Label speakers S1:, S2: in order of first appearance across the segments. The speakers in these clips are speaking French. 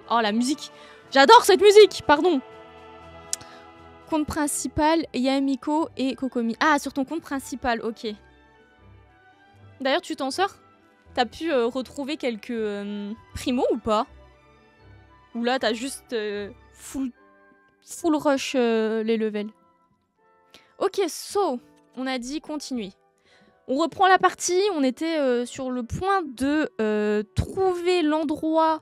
S1: Oh, la musique. J'adore cette musique, pardon. Compte principal, Yamiko et Kokomi. Ah, sur ton compte principal, ok. D'ailleurs, tu t'en sors? T'as pu retrouver quelques primos ou pas? Ou là, t'as juste full rush les levels. Ok, so, on a dit continuer. On reprend la partie. On était sur le point de trouver l'endroit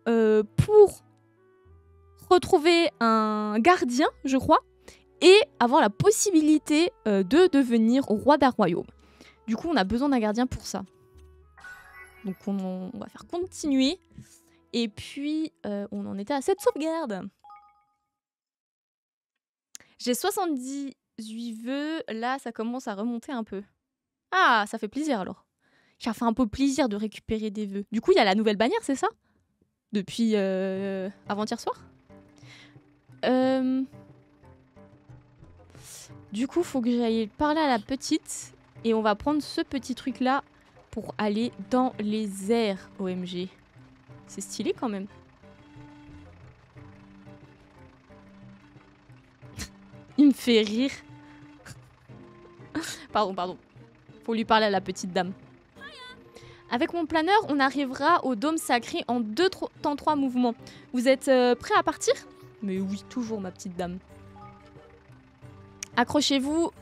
S1: pour retrouver un gardien, je crois, et avoir la possibilité de devenir roi d'un royaume. Du coup, on a besoin d'un gardien pour ça. Donc, on va faire continuer. Et puis, on en était à cette sauvegarde. J'ai 78 vœux. Là, ça commence à remonter un peu. Ah, ça fait plaisir alors. Ça fait un peu plaisir de récupérer des vœux. Du coup, il y a la nouvelle bannière, c'est ça? Depuis avant-hier soir. Du coup, faut que j'aille parler à la petite. Et on va prendre ce petit truc-là pour aller dans les airs. OMG. C'est stylé quand même. Il me fait rire. Pardon. Faut lui parler à la petite dame. Avec mon planeur, on arrivera au dôme sacré en 3 mouvements. Vous êtes prêts à partir? Mais oui, toujours, ma petite dame. Accrochez-vous.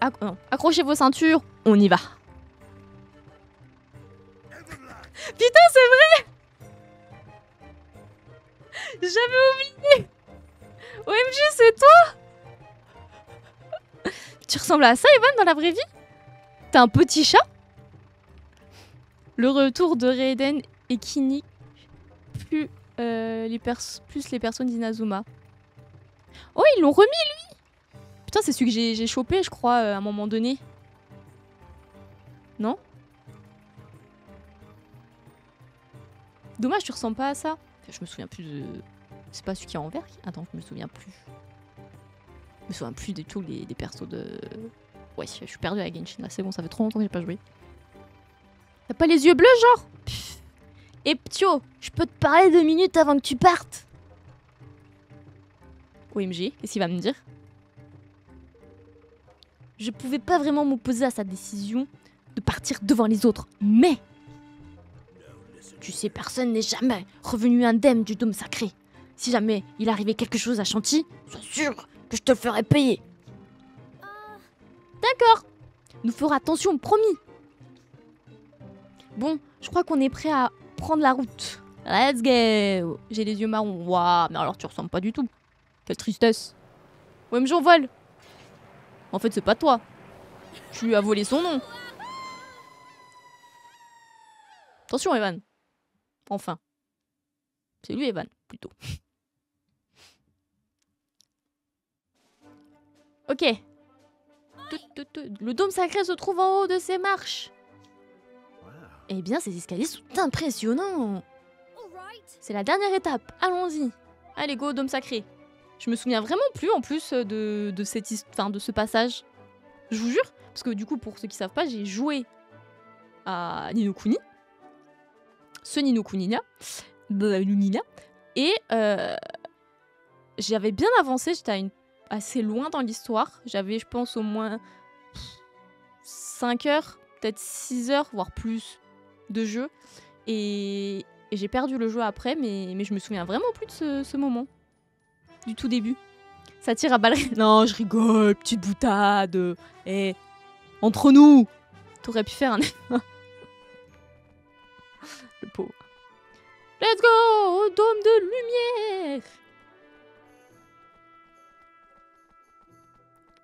S1: Accrochez vos ceintures. On y va. Putain, c'est vrai! J'avais oublié! OMG, c'est toi! Tu ressembles à ça, Evan, dans la vraie vie? T'as un petit chat? Le retour de Raiden et Kini, plus les personnes d'Inazuma. Oh, ils l'ont remis, lui! Putain, c'est celui que j'ai chopé, je crois, à un moment donné. Non? Dommage, tu ressembles pas à ça. Enfin, je me souviens plus de... C'est pas celui qui est en vert? Attends, je me souviens plus. Je me souviens plus du tout des persos de... Ouais, je suis perdue à Genshin, là. C'est bon, ça fait trop longtemps que j'ai pas joué. T'as pas les yeux bleus, genre? Et Ptio, je peux te parler 2 minutes avant que tu partes? OMG, qu'est-ce qu'il va me dire? Je pouvais pas vraiment m'opposer à sa décision de partir devant les autres, mais... Tu sais, personne n'est jamais revenu indemne du dôme sacré. Si jamais il arrivait quelque chose à Shanti, sois sûr que je te le ferai payer. D'accord. Nous ferons attention, promis. Bon, je crois qu'on est prêt à prendre la route. Let's go. J'ai les yeux marrons. Waouh, mais alors tu ressembles pas du tout. Quelle tristesse. Ouais, mais j'envole. En fait, c'est pas toi. Tu lui as volé son nom. Attention, Evan. Enfin. C'est lui, Evan, plutôt. Ok. Le dôme sacré se trouve en haut de ces marches. Eh bien, ces escaliers sont impressionnants. C'est la dernière étape. Allons-y. Allez, go, dôme sacré. Je me souviens vraiment plus, en plus, de ce passage. Je vous jure. Parce que du coup, pour ceux qui savent pas, j'ai joué à Ni no Kuni. Ce Ni no Kuni là. Et j'avais bien avancé. J'étais assez loin dans l'histoire. J'avais, je pense, au moins 5 heures, peut-être 6 heures, voire plus de jeu. Et j'ai perdu le jeu après, mais je me souviens vraiment plus de ce moment. Du tout début. Ça tire à balles. Non, je rigole, petite boutade. Eh, entre nous, t'aurais pu faire un... Le pauvre. Let's go au dôme de lumière.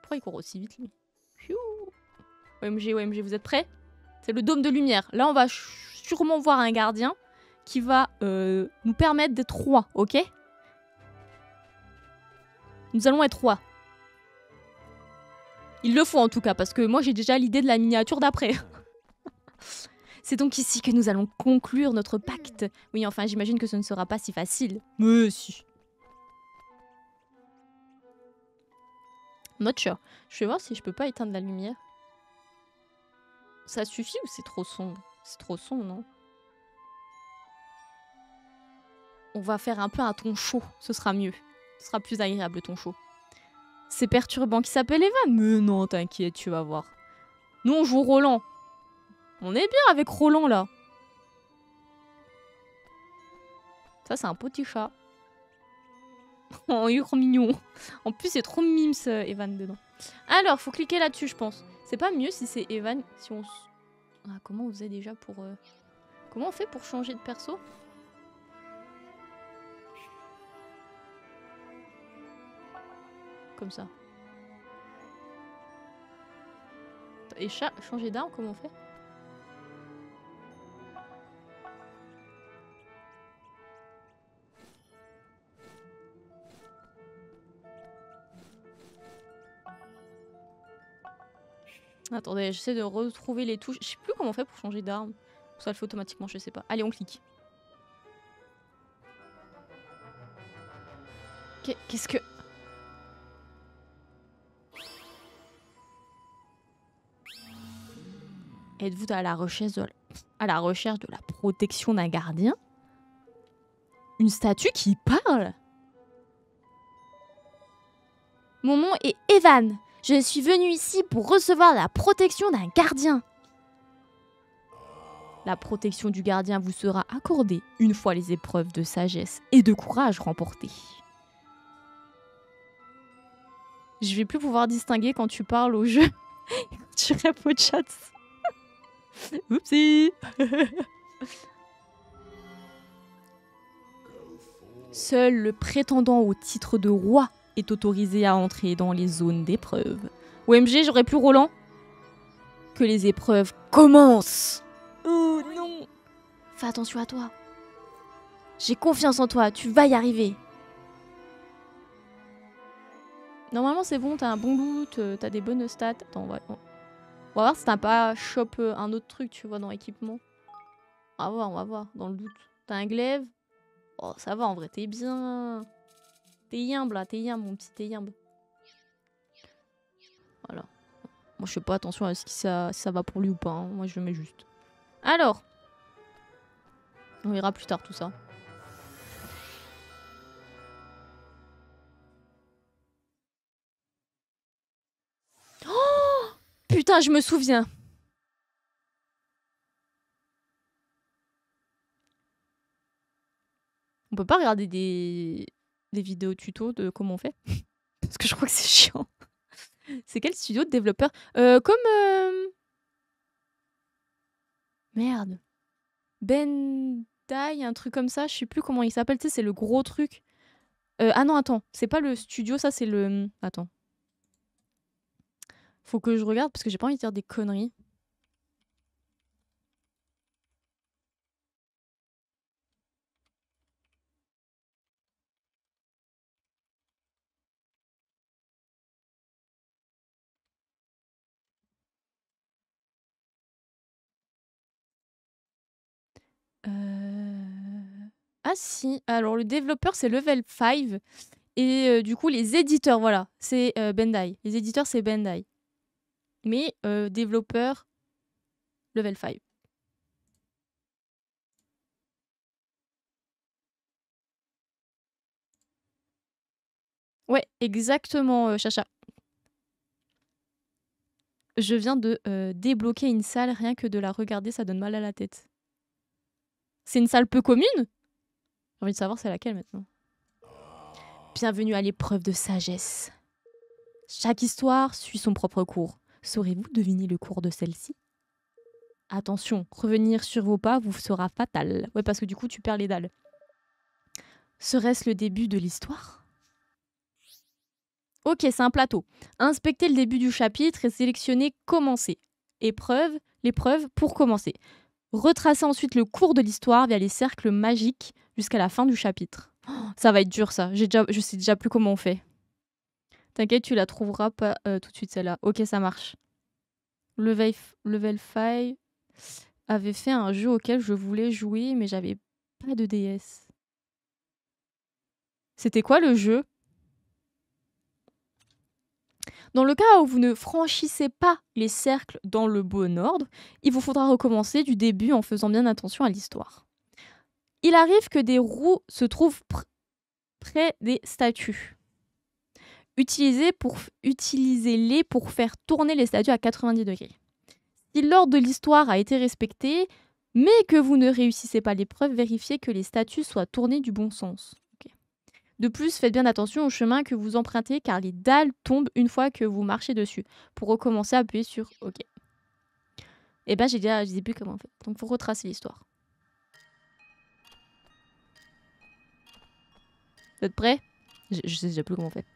S1: Pourquoi il court aussi vite, lui? OMG, vous êtes prêts? C'est le dôme de lumière. Là, on va sûrement voir un gardien qui va nous permettre d'être rois, ok? Nous allons être rois. Il le faut en tout cas, parce que moi j'ai déjà l'idée de la miniature d'après. C'est donc ici que nous allons conclure notre pacte. Oui, enfin, j'imagine que ce ne sera pas si facile. Mais si. Not sure. Je vais voir si je peux pas éteindre la lumière. Ça suffit ou c'est trop sombre? C'est trop sombre, non? On va faire un peu un ton chaud, ce sera mieux. Ce sera plus agréable le ton chaud. C'est perturbant. Qui s'appelle Evan? Mais non, t'inquiète, tu vas voir. Nous, on joue Roland. On est bien avec Roland, là. Ça, c'est un petit chat. Oh, il est trop mignon. En plus, c'est trop mimes, Evan, dedans. Alors, faut cliquer là-dessus, je pense. C'est pas mieux si c'est Evan, si on... Ah, comment on faisait déjà pour... Comment on fait pour changer de perso? Comme ça. Et changer d'arme, comment on fait? Attendez, j'essaie de retrouver les touches. Je sais plus comment on fait pour changer d'arme. Ça le fait automatiquement, je sais pas. Allez, on clique. Qu'est-ce que... Êtes-vous à la recherche de la protection d'un gardien? Une statue qui parle? Mon nom est Evan. Je suis venu ici pour recevoir la protection d'un gardien. La protection du gardien vous sera accordée une fois les épreuves de sagesse et de courage remportées. Je vais plus pouvoir distinguer quand tu parles au jeu. Tu réponds au chat. Oupsie. Seul le prétendant au titre de roi est autorisé à entrer dans les zones d'épreuve. OMG, j'aurais plus Roland. Que les épreuves commencent. Oh non. Fais attention à toi. J'ai confiance en toi, tu vas y arriver. Normalement c'est bon, t'as un bon loot, t'as des bonnes stats. Attends, on va voir si t'as pas chope un autre truc, tu vois, dans équipement. On va voir, dans le doute. T'as un glaive. Oh, ça va, en vrai, t'es bien. T'es yimbe, là, t'es yimbe, mon petit, t'es yimbe. Voilà. Moi, je fais pas attention à ce si ça va pour lui ou pas. Hein. Moi, je mets juste. Alors. On verra plus tard tout ça. Oh putain, je me souviens. On peut pas regarder des vidéos tuto de comment on fait? Parce que je crois que c'est chiant. C'est quel studio de développeur? Merde. Bandai, un truc comme ça, je sais plus comment il s'appelle, tu sais, c'est le gros truc. Ah non, attends, c'est pas le studio, ça c'est le... Attends. Faut que je regarde parce que j'ai pas envie de dire des conneries. Ah si, alors le développeur c'est Level 5 et du coup les éditeurs, voilà, c'est Bandai. Les éditeurs c'est Bandai. Mais développeur Level 5. Ouais, exactement, Chacha. Je viens de débloquer une salle, rien que de la regarder, ça donne mal à la tête. C'est une salle peu commune? J'ai envie de savoir c'est laquelle maintenant. Bienvenue à l'épreuve de sagesse. Chaque histoire suit son propre cours. Saurez-vous deviner le cours de celle-ci? Attention, revenir sur vos pas vous sera fatal. Ouais, parce que du coup, tu perds les dalles. Serait-ce le début de l'histoire? Ok, c'est un plateau. Inspectez le début du chapitre et sélectionnez commencer. L'épreuve pour commencer. Retracez ensuite le cours de l'histoire via les cercles magiques jusqu'à la fin du chapitre. Oh, ça va être dur ça, je sais déjà plus comment on fait. T'inquiète, tu la trouveras pas tout de suite celle-là. Ok, ça marche. Level 5 avait fait un jeu auquel je voulais jouer mais j'avais pas de DS. C'était quoi le jeu? Dans le cas où vous ne franchissez pas les cercles dans le bon ordre, il vous faudra recommencer du début en faisant bien attention à l'histoire. Il arrive que des roues se trouvent près des statues. Utilisez-les pour faire tourner les statues à 90 degrés. Si l'ordre de l'histoire a été respecté, mais que vous ne réussissez pas l'épreuve, vérifiez que les statues soient tournées du bon sens. Ok. De plus, faites bien attention au chemin que vous empruntez car les dalles tombent une fois que vous marchez dessus. Pour recommencer, appuyez sur OK. Et ben je sais plus comment on fait. Donc faut retracer l'histoire. Vous êtes prêts? Je sais déjà plus comment on fait.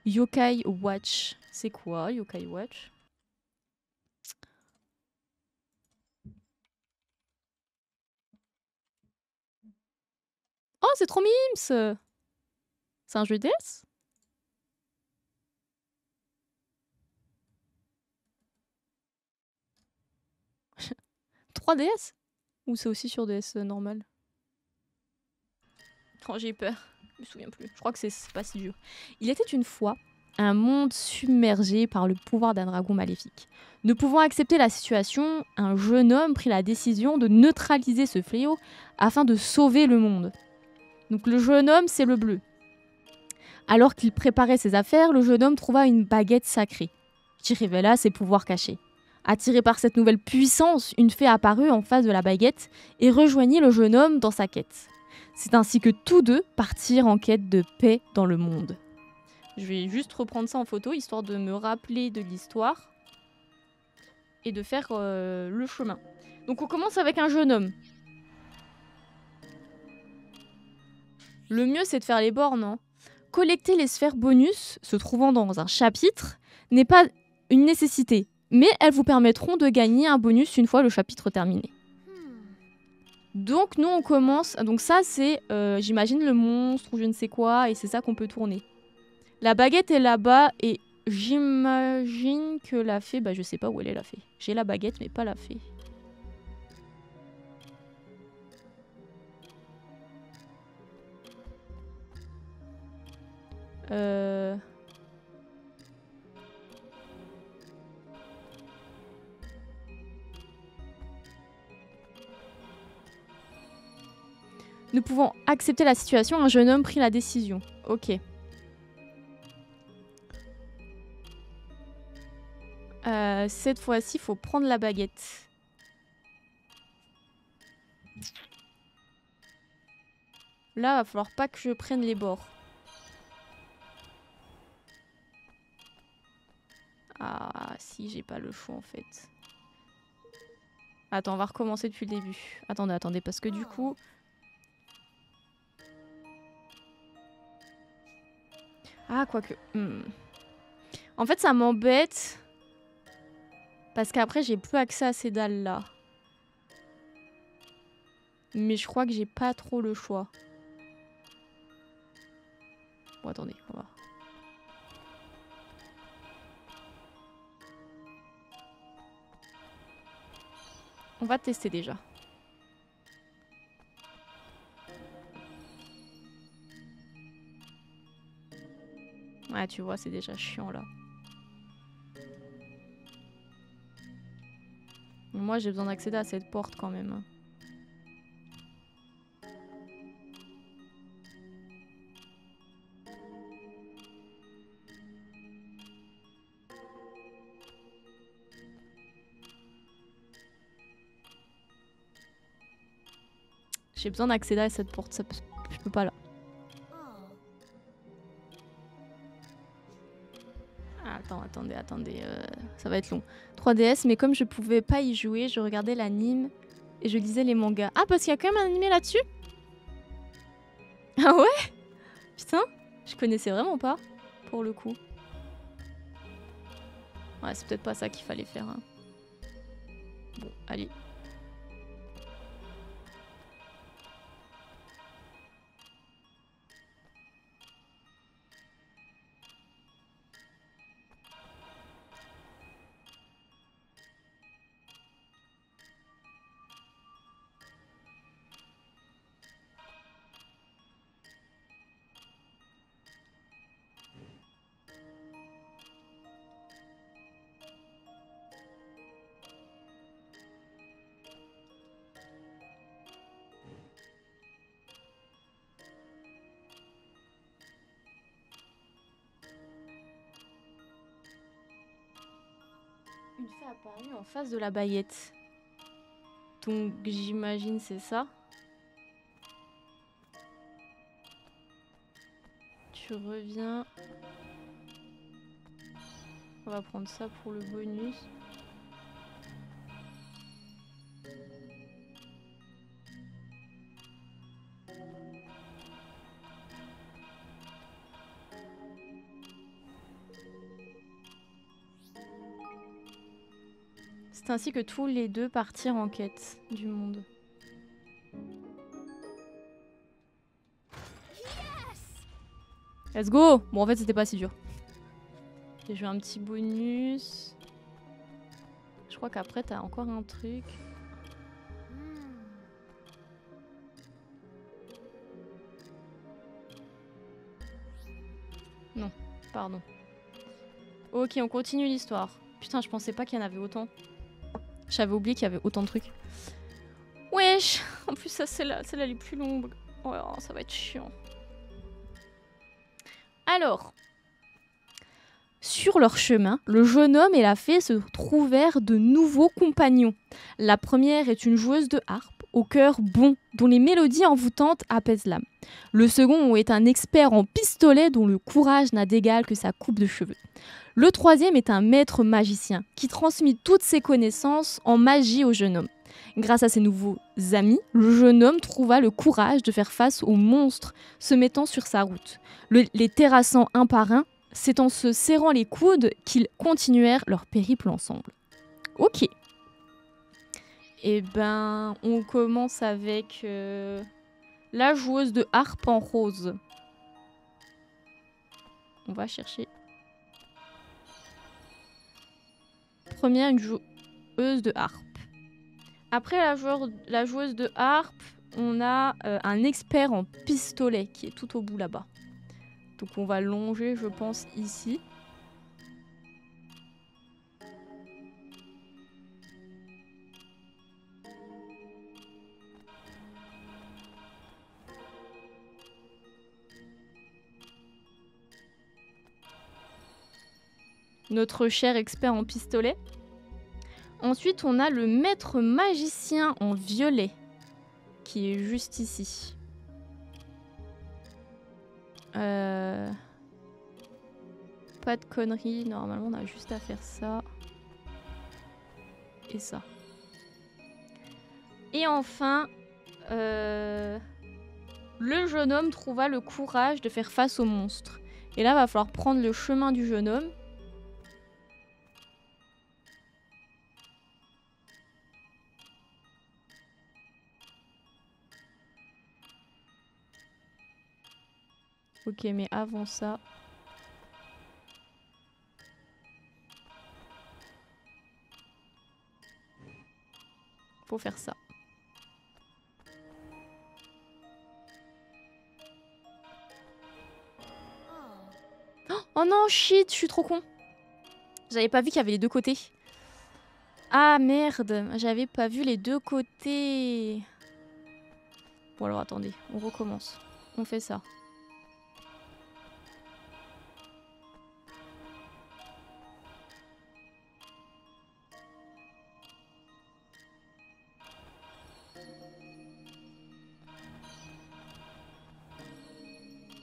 S1: Yokai Watch. C'est quoi Yokai Watch? Oh, c'est trop mimes! C'est un jeu DS? « 3DS? Ou c'est aussi sur DS normal? Oh, j'ai peur. Je me souviens plus. Je crois que c'est pas si dur. Il était une fois un monde submergé par le pouvoir d'un dragon maléfique. Ne pouvant accepter la situation, un jeune homme prit la décision de neutraliser ce fléau afin de sauver le monde. Donc le jeune homme, c'est le bleu. Alors qu'il préparait ses affaires, le jeune homme trouva une baguette sacrée, qui révéla ses pouvoirs cachés. Attiré par cette nouvelle puissance, une fée apparut en face de la baguette et rejoignit le jeune homme dans sa quête. C'est ainsi que tous deux partirent en quête de paix dans le monde. Je vais juste reprendre ça en photo, histoire de me rappeler de l'histoire et de faire le chemin. Donc on commence avec un jeune homme. Le mieux, c'est de faire les bornes, hein. Collecter les sphères bonus se trouvant dans un chapitre n'est pas une nécessité, mais elles vous permettront de gagner un bonus une fois le chapitre terminé. Donc nous on commence, donc ça c'est j'imagine le monstre ou je ne sais quoi et c'est ça qu'on peut tourner. La baguette est là-bas et j'imagine que la fée, bah je sais pas où elle est la fée. J'ai la baguette mais pas la fée. Ne pouvant accepter la situation, un jeune homme prit la décision. Ok. Cette fois-ci, il faut prendre la baguette. Là, il va falloir pas que je prenne les bords. Ah, si, j'ai pas le choix en fait. Attends, on va recommencer depuis le début. Attendez, parce que du coup... Ah, quoique... En fait, ça m'embête. Parce qu'après, j'ai plus accès à ces dalles-là. Mais je crois que j'ai pas trop le choix. Bon, attendez, on va voir. On va tester déjà. Ouais, tu vois, c'est déjà chiant là. Moi, j'ai besoin d'accéder à cette porte quand même. J'ai besoin d'accéder à cette porte, je peux pas là. Attendez, ça va être long. 3DS, mais comme je pouvais pas y jouer, je regardais l'anime et je lisais les mangas. Ah, parce qu'il y a quand même un animé là-dessus? Ah ouais? Putain, je connaissais vraiment pas, pour le coup. Ouais, c'est peut-être pas ça qu'il fallait faire. Hein. Bon, allez. Une fée apparue en face de la baguette. Donc j'imagine c'est ça. Tu reviens. On va prendre ça pour le bonus. C'est ainsi que tous les deux partirent en quête du monde. Let's go! Bon, en fait, c'était pas si dur. J'ai joué un petit bonus. Je crois qu'après, t'as encore un truc. Non, pardon. Ok, on continue l'histoire. Putain, je pensais pas qu'il y en avait autant. J'avais oublié qu'il y avait autant de trucs. Wesh! En plus, ça, celle-là, elle est plus longue. Oh, ça va être chiant. Alors, sur leur chemin, le jeune homme et la fée se trouvèrent de nouveaux compagnons. La première est une joueuse de harpe, au cœur bon, dont les mélodies envoûtantes apaisent l'âme. Le second est un expert en pistolet dont le courage n'a d'égal que sa coupe de cheveux. Le troisième est un maître magicien qui transmit toutes ses connaissances en magie au jeune homme. Grâce à ses nouveaux amis, le jeune homme trouva le courage de faire face aux monstres se mettant sur sa route. Les terrassant un par un, c'est en se serrant les coudes qu'ils continuèrent leur périple ensemble. Ok. Eh ben, on commence avec la joueuse de harpe en rose. On va chercher. Première, une joueuse de harpe. Après la joueuse de harpe, on a un expert en pistolet qui est tout au bout là-bas. Donc on va longer, je pense, ici. Notre cher expert en pistolet. Ensuite, on a le maître magicien en violet, qui est juste ici. Pas de conneries, normalement on a juste à faire ça. Et ça. Et enfin, le jeune homme trouva le courage de faire face au monstre. Et là, il va falloir prendre le chemin du jeune homme. Ok, mais avant ça... faut faire ça. Oh non, shit, je suis trop con. J'avais pas vu qu'il y avait les deux côtés. Ah merde, j'avais pas vu les deux côtés. Bon alors attendez, on recommence. On fait ça.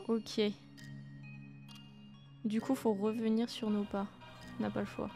S1: Ok. Du coup, faut revenir sur nos pas. On n'a pas le choix.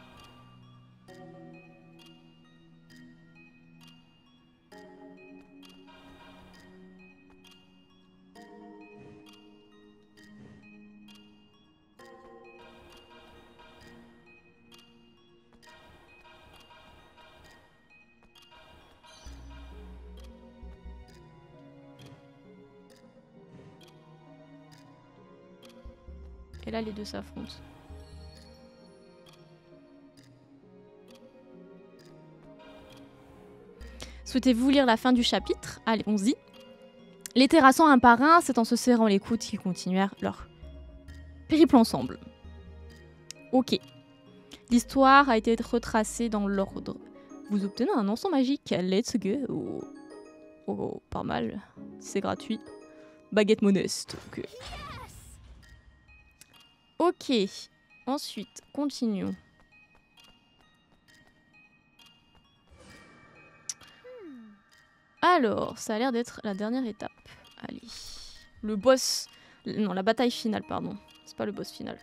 S1: Et là, les deux s'affrontent. Souhaitez-vous lire la fin du chapitre? Allez, on se dit. Les terrassant un par un, c'est en se serrant les coudes qu'ils continuèrent leur périple ensemble. Ok. L'histoire a été retracée dans l'ordre. Vous obtenez un encens magique. Let's go. Oh, pas mal. C'est gratuit. Baguette modeste. Ok. Ok. Ensuite, continuons. Alors, ça a l'air d'être la dernière étape. Allez. Le boss... Non, la bataille finale, pardon. C'est pas le boss final.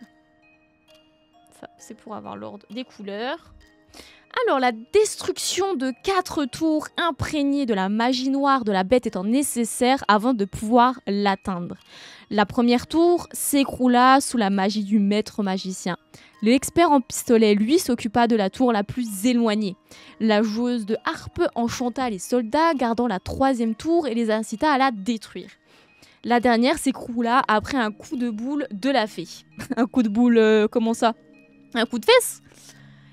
S1: Ça, c'est pour avoir l'ordre des couleurs. Alors, la destruction de 4 tours imprégnées de la magie noire de la bête étant nécessaire avant de pouvoir l'atteindre. La première tour s'écroula sous la magie du maître magicien. L'expert en pistolet, lui, s'occupa de la tour la plus éloignée. La joueuse de harpe enchanta les soldats, gardant la 3e tour et les incita à la détruire. La dernière s'écroula après un coup de boule de la fée. Un coup de boule, comment ça? Un coup de fesse?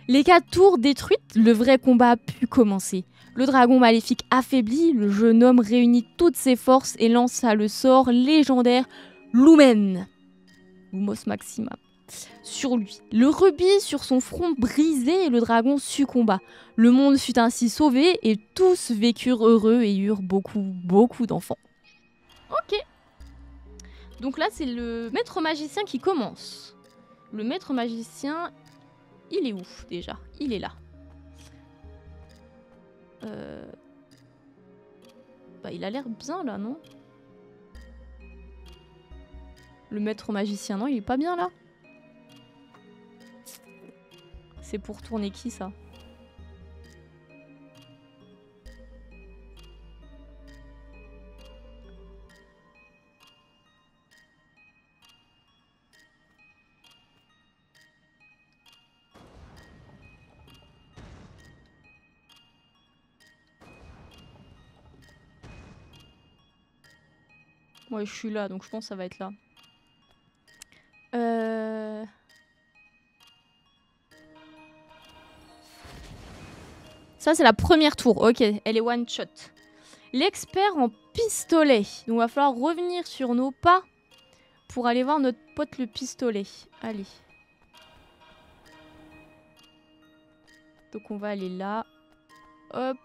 S1: Les 4 tours détruites, le vrai combat put commencer. Le dragon maléfique affaibli, le jeune homme réunit toutes ses forces et lança le sort légendaire Lumen, Lumos Maxima, sur lui. Le rubis sur son front brisé et le dragon succomba. Le monde fut ainsi sauvé et tous vécurent heureux et eurent beaucoup d'enfants. Ok. Donc là, c'est le maître magicien qui commence. Le maître magicien... Il est où déjà? Il est là. Bah, il a l'air bien là, non? Le maître magicien, non? Il est pas bien là? C'est pour tourner qui ça? Ouais, je suis là, donc je pense que ça va être là. Ça, c'est la première tour. Ok, elle est one shot. L'expert en pistolet. Donc, il va falloir revenir sur nos pas pour aller voir notre pote le pistolet. Allez. Donc, on va aller là. Hop.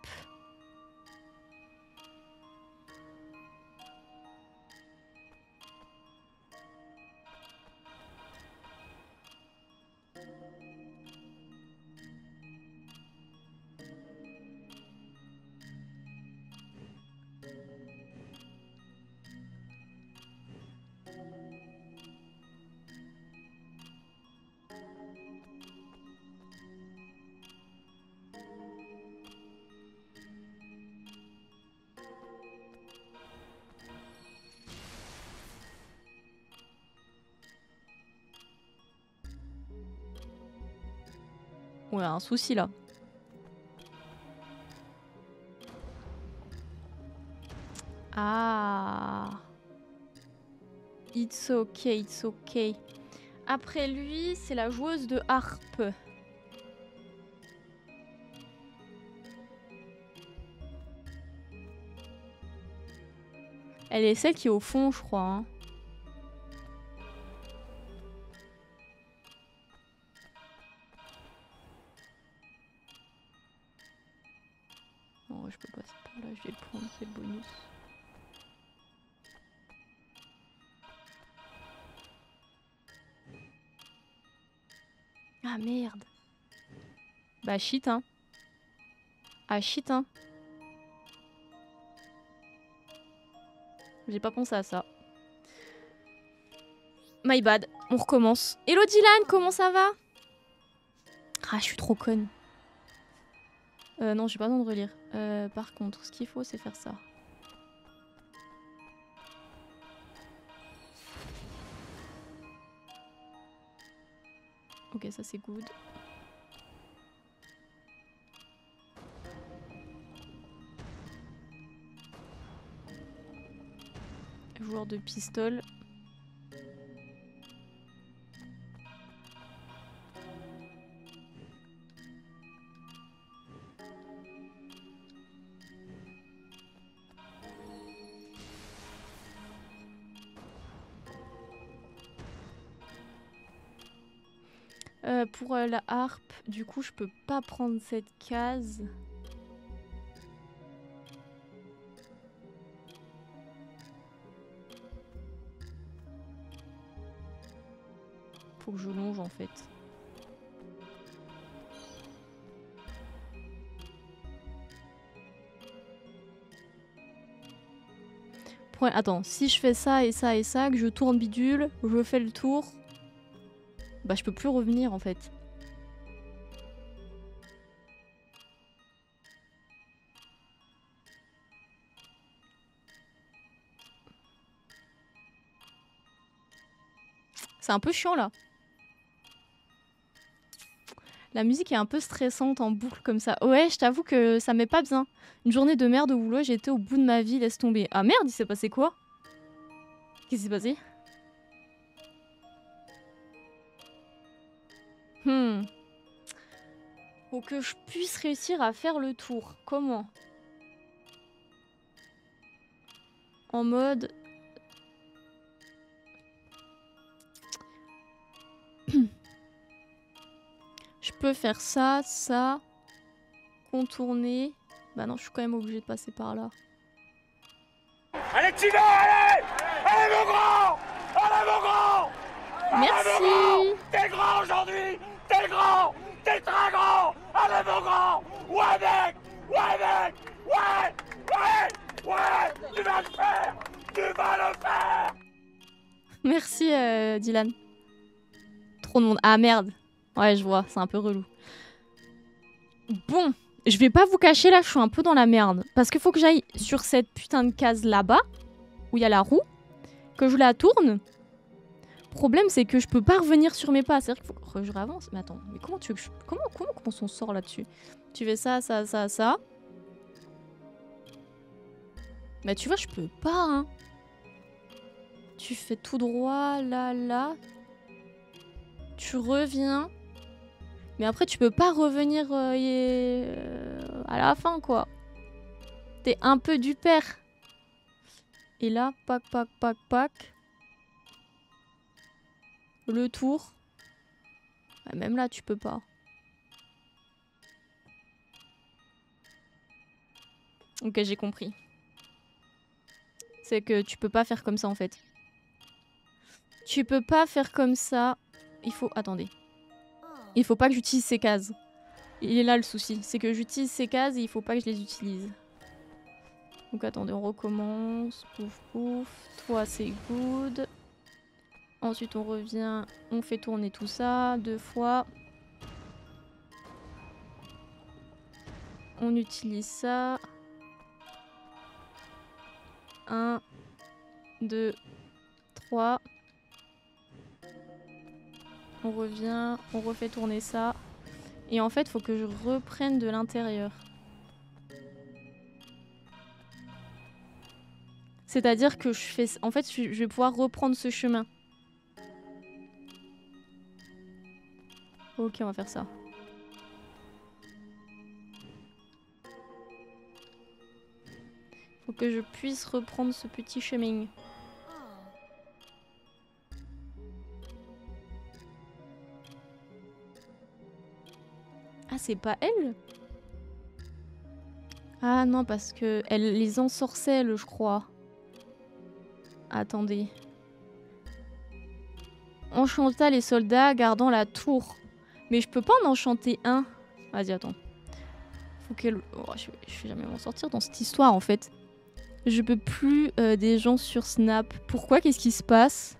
S1: Ouais, un souci là. Ah. It's okay, it's okay. Après lui, c'est la joueuse de harpe. Elle est celle qui est au fond, je crois. Hein. Non, je peux passer par là, je vais le prendre, c'est le bonus. Ah merde. Bah shit hein. Ah shit hein. J'ai pas pensé à ça. My bad. On recommence. Hello Dylan, comment ça va? Ah, je suis trop conne. Non, j'ai pas le temps de relire. Par contre, ce qu'il faut, c'est faire ça. Ok, ça c'est good. Joueur de pistole. Pour la harpe, du coup, je peux pas prendre cette case. Faut que je longe en fait. problème... Attends, si je fais ça et ça et ça, que je tourne bidule, je fais le tour... Bah je peux plus revenir en fait. C'est un peu chiant là. La musique est un peu stressante en boucle comme ça. Ouais, je t'avoue que ça m'est pas bien. Une journée de merde au boulot, j'ai été au bout de ma vie, laisse tomber. Ah merde, il s'est passé quoi? Qu'est-ce qui s'est passé? Faut que je puisse réussir à faire le tour. Comment? En mode... Je peux faire ça, ça... Contourner... Bah non, je suis quand même obligée de passer par là.
S2: Allez, Tino, allez! Allez, mon grand! Allez, mon grand!
S1: Merci!
S2: T'es grand aujourd'hui! T'es grand! T'es très grand! Allez, mon grand! Ouais, mec! Ouais, mec! Ouais! Ouais! Ouais! Tu vas le faire! Tu vas le faire!
S1: Merci, Dylan. Trop de monde. Ah merde. Ouais, je vois, c'est un peu relou. Bon, je vais pas vous cacher là, je suis un peu dans la merde. Parce qu'il faut que j'aille sur cette putain de case là-bas, où il y a la roue, que je la tourne. Problème, c'est que je peux pas revenir sur mes pas. C'est-à-dire qu'il faut que je réavance. Mais attends, mais comment tu veux que je... Comment on s'en sort là-dessus? Tu fais ça, ça, ça, ça. Bah tu vois, je peux pas, hein. Tu fais tout droit, là, là. Tu reviens. Mais après, tu peux pas revenir à la fin, quoi. T'es un peu du père. Et là, pac, pac, pac, pac. Le tour. Ouais, même là, tu peux pas. Ok, j'ai compris. C'est que tu peux pas faire comme ça, en fait. Tu peux pas faire comme ça. Il faut... Attendez. Il faut pas que j'utilise ces cases. Il est là le souci. C'est que j'utilise ces cases et il faut pas que je les utilise. Donc attendez, on recommence. Pouf, pouf. Toi, c'est good. Ensuite, on revient. On fait tourner tout ça 2 fois. On utilise ça. 1, 2, 3. On revient. On refait tourner ça. Et en fait, il faut que je reprenne de l'intérieur. C'est-à-dire que je fais... En fait, je vais pouvoir reprendre ce chemin. Ok, on va faire ça. Faut que je puisse reprendre ce petit chemin. Ah, c'est pas elle? Ah non, parce que elle les ensorcelle, je crois. Attendez. Enchanta les soldats gardant la tour. Mais je peux pas en enchanter un. Vas-y, attends. Faut qu'elle... Oh, je vais jamais m'en sortir dans cette histoire, en fait. Je peux plus des gens sur Snap. Pourquoi? Qu'est-ce qui se passe?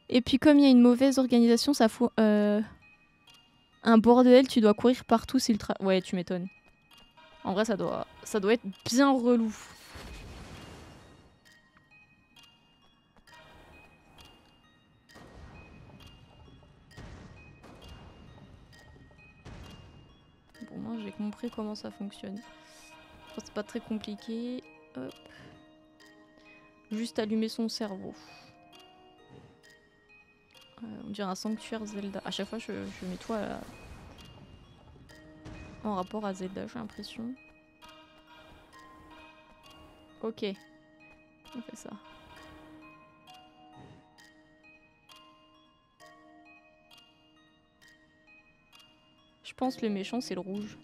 S1: Et puis comme il y a une mauvaise organisation, ça fout... un bordel, tu dois courir partout si le ouais, tu m'étonnes. En vrai, ça doit être bien relou. Bon, moi, j'ai compris comment ça fonctionne. Je pense que c'est pas très compliqué. Hop. Juste allumer son cerveau. On dirait un sanctuaire Zelda. À chaque fois, je mets toi en rapport à Zelda, j'ai l'impression. Ok. On fait ça. Je pense que le méchant, c'est le rouge.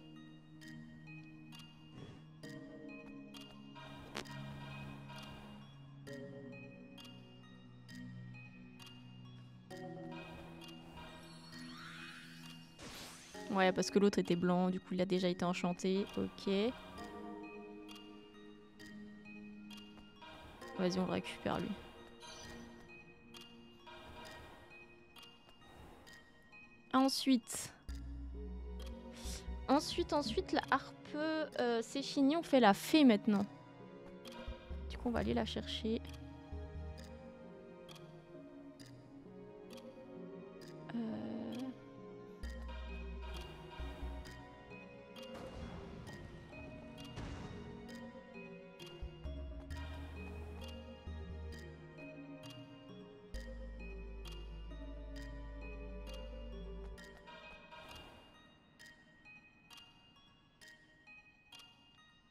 S1: Ouais, parce que l'autre était blanc, du coup il a déjà été enchanté. Ok. vas-y, on le récupère lui. Ensuite, la harpe, c'est fini, on fait la fée maintenant. Du coup, on va aller la chercher.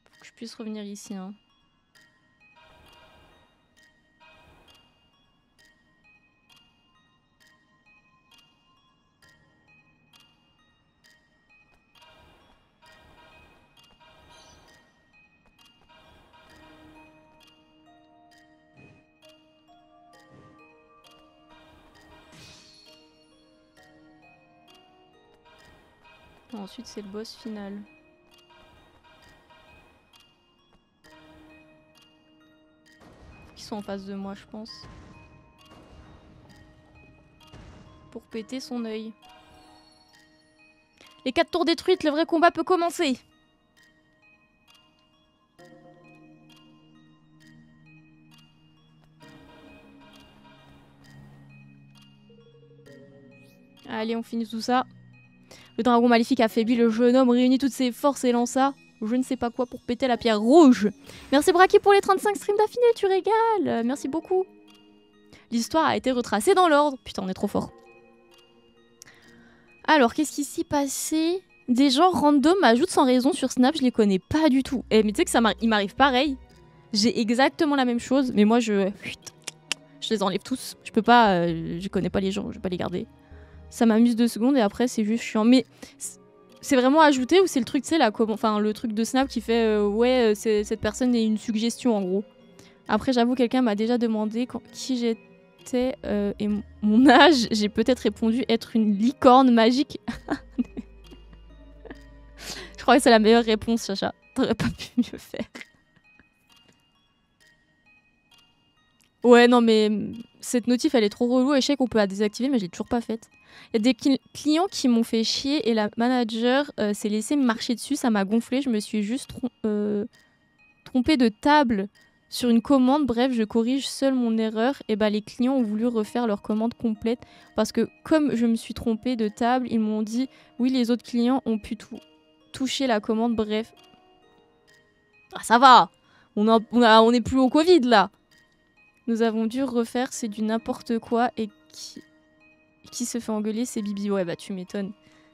S1: Faut que je puisse revenir ici, hein. Ensuite, c'est le boss final. Faut qu'ils soient en face de moi, je pense. Pour péter son œil. Les 4 tours détruites, le vrai combat peut commencer. Allez, on finit tout ça. Le dragon maléfique affaiblit le jeune homme, réunit toutes ses forces et lança je ne sais pas quoi pour péter la pierre rouge. Merci Braki pour les 35 streams d'affilée, tu régales. Merci beaucoup. L'histoire a été retracée dans l'ordre. Putain, on est trop fort. Alors, qu'est-ce qui s'y passait? Des gens random m'ajoutent sans raison sur Snap, je les connais pas du tout. Et mais tu sais que il m'arrive pareil. J'ai exactement la même chose, mais moi je les enlève tous. Je peux pas, je connais pas les gens, je vais pas les garder. Ça m'amuse 2 secondes et après c'est juste chiant. Mais c'est vraiment ajouté ou c'est le truc, tu sais, là, enfin le truc de Snap qui fait ouais, cette personne est une suggestion en gros. Après, j'avoue, quelqu'un m'a déjà demandé qui j'étais et mon âge. J'ai peut-être répondu être une licorne magique. Je crois que c'est la meilleure réponse, Chacha. T'aurais pas pu mieux faire. Ouais, non, mais cette notif, elle est trop relou. Et je sais qu'on peut la désactiver, mais je l'ai toujours pas faite. Il y a des clients qui m'ont fait chier et la manager s'est laissée me marcher dessus. Ça m'a gonflé. Je me suis juste trompée de table sur une commande. Bref, je corrige seule mon erreur. Et bah, les clients ont voulu refaire leur commande complète. Parce que comme je me suis trompée de table, ils m'ont dit oui, les autres clients ont pu toucher la commande. Bref. Ah, ça va. On est plus au Covid, là. Nous avons dû refaire, c'est du n'importe quoi. Et qui se fait engueuler, c'est Bibi. Ouais, bah tu m'étonnes.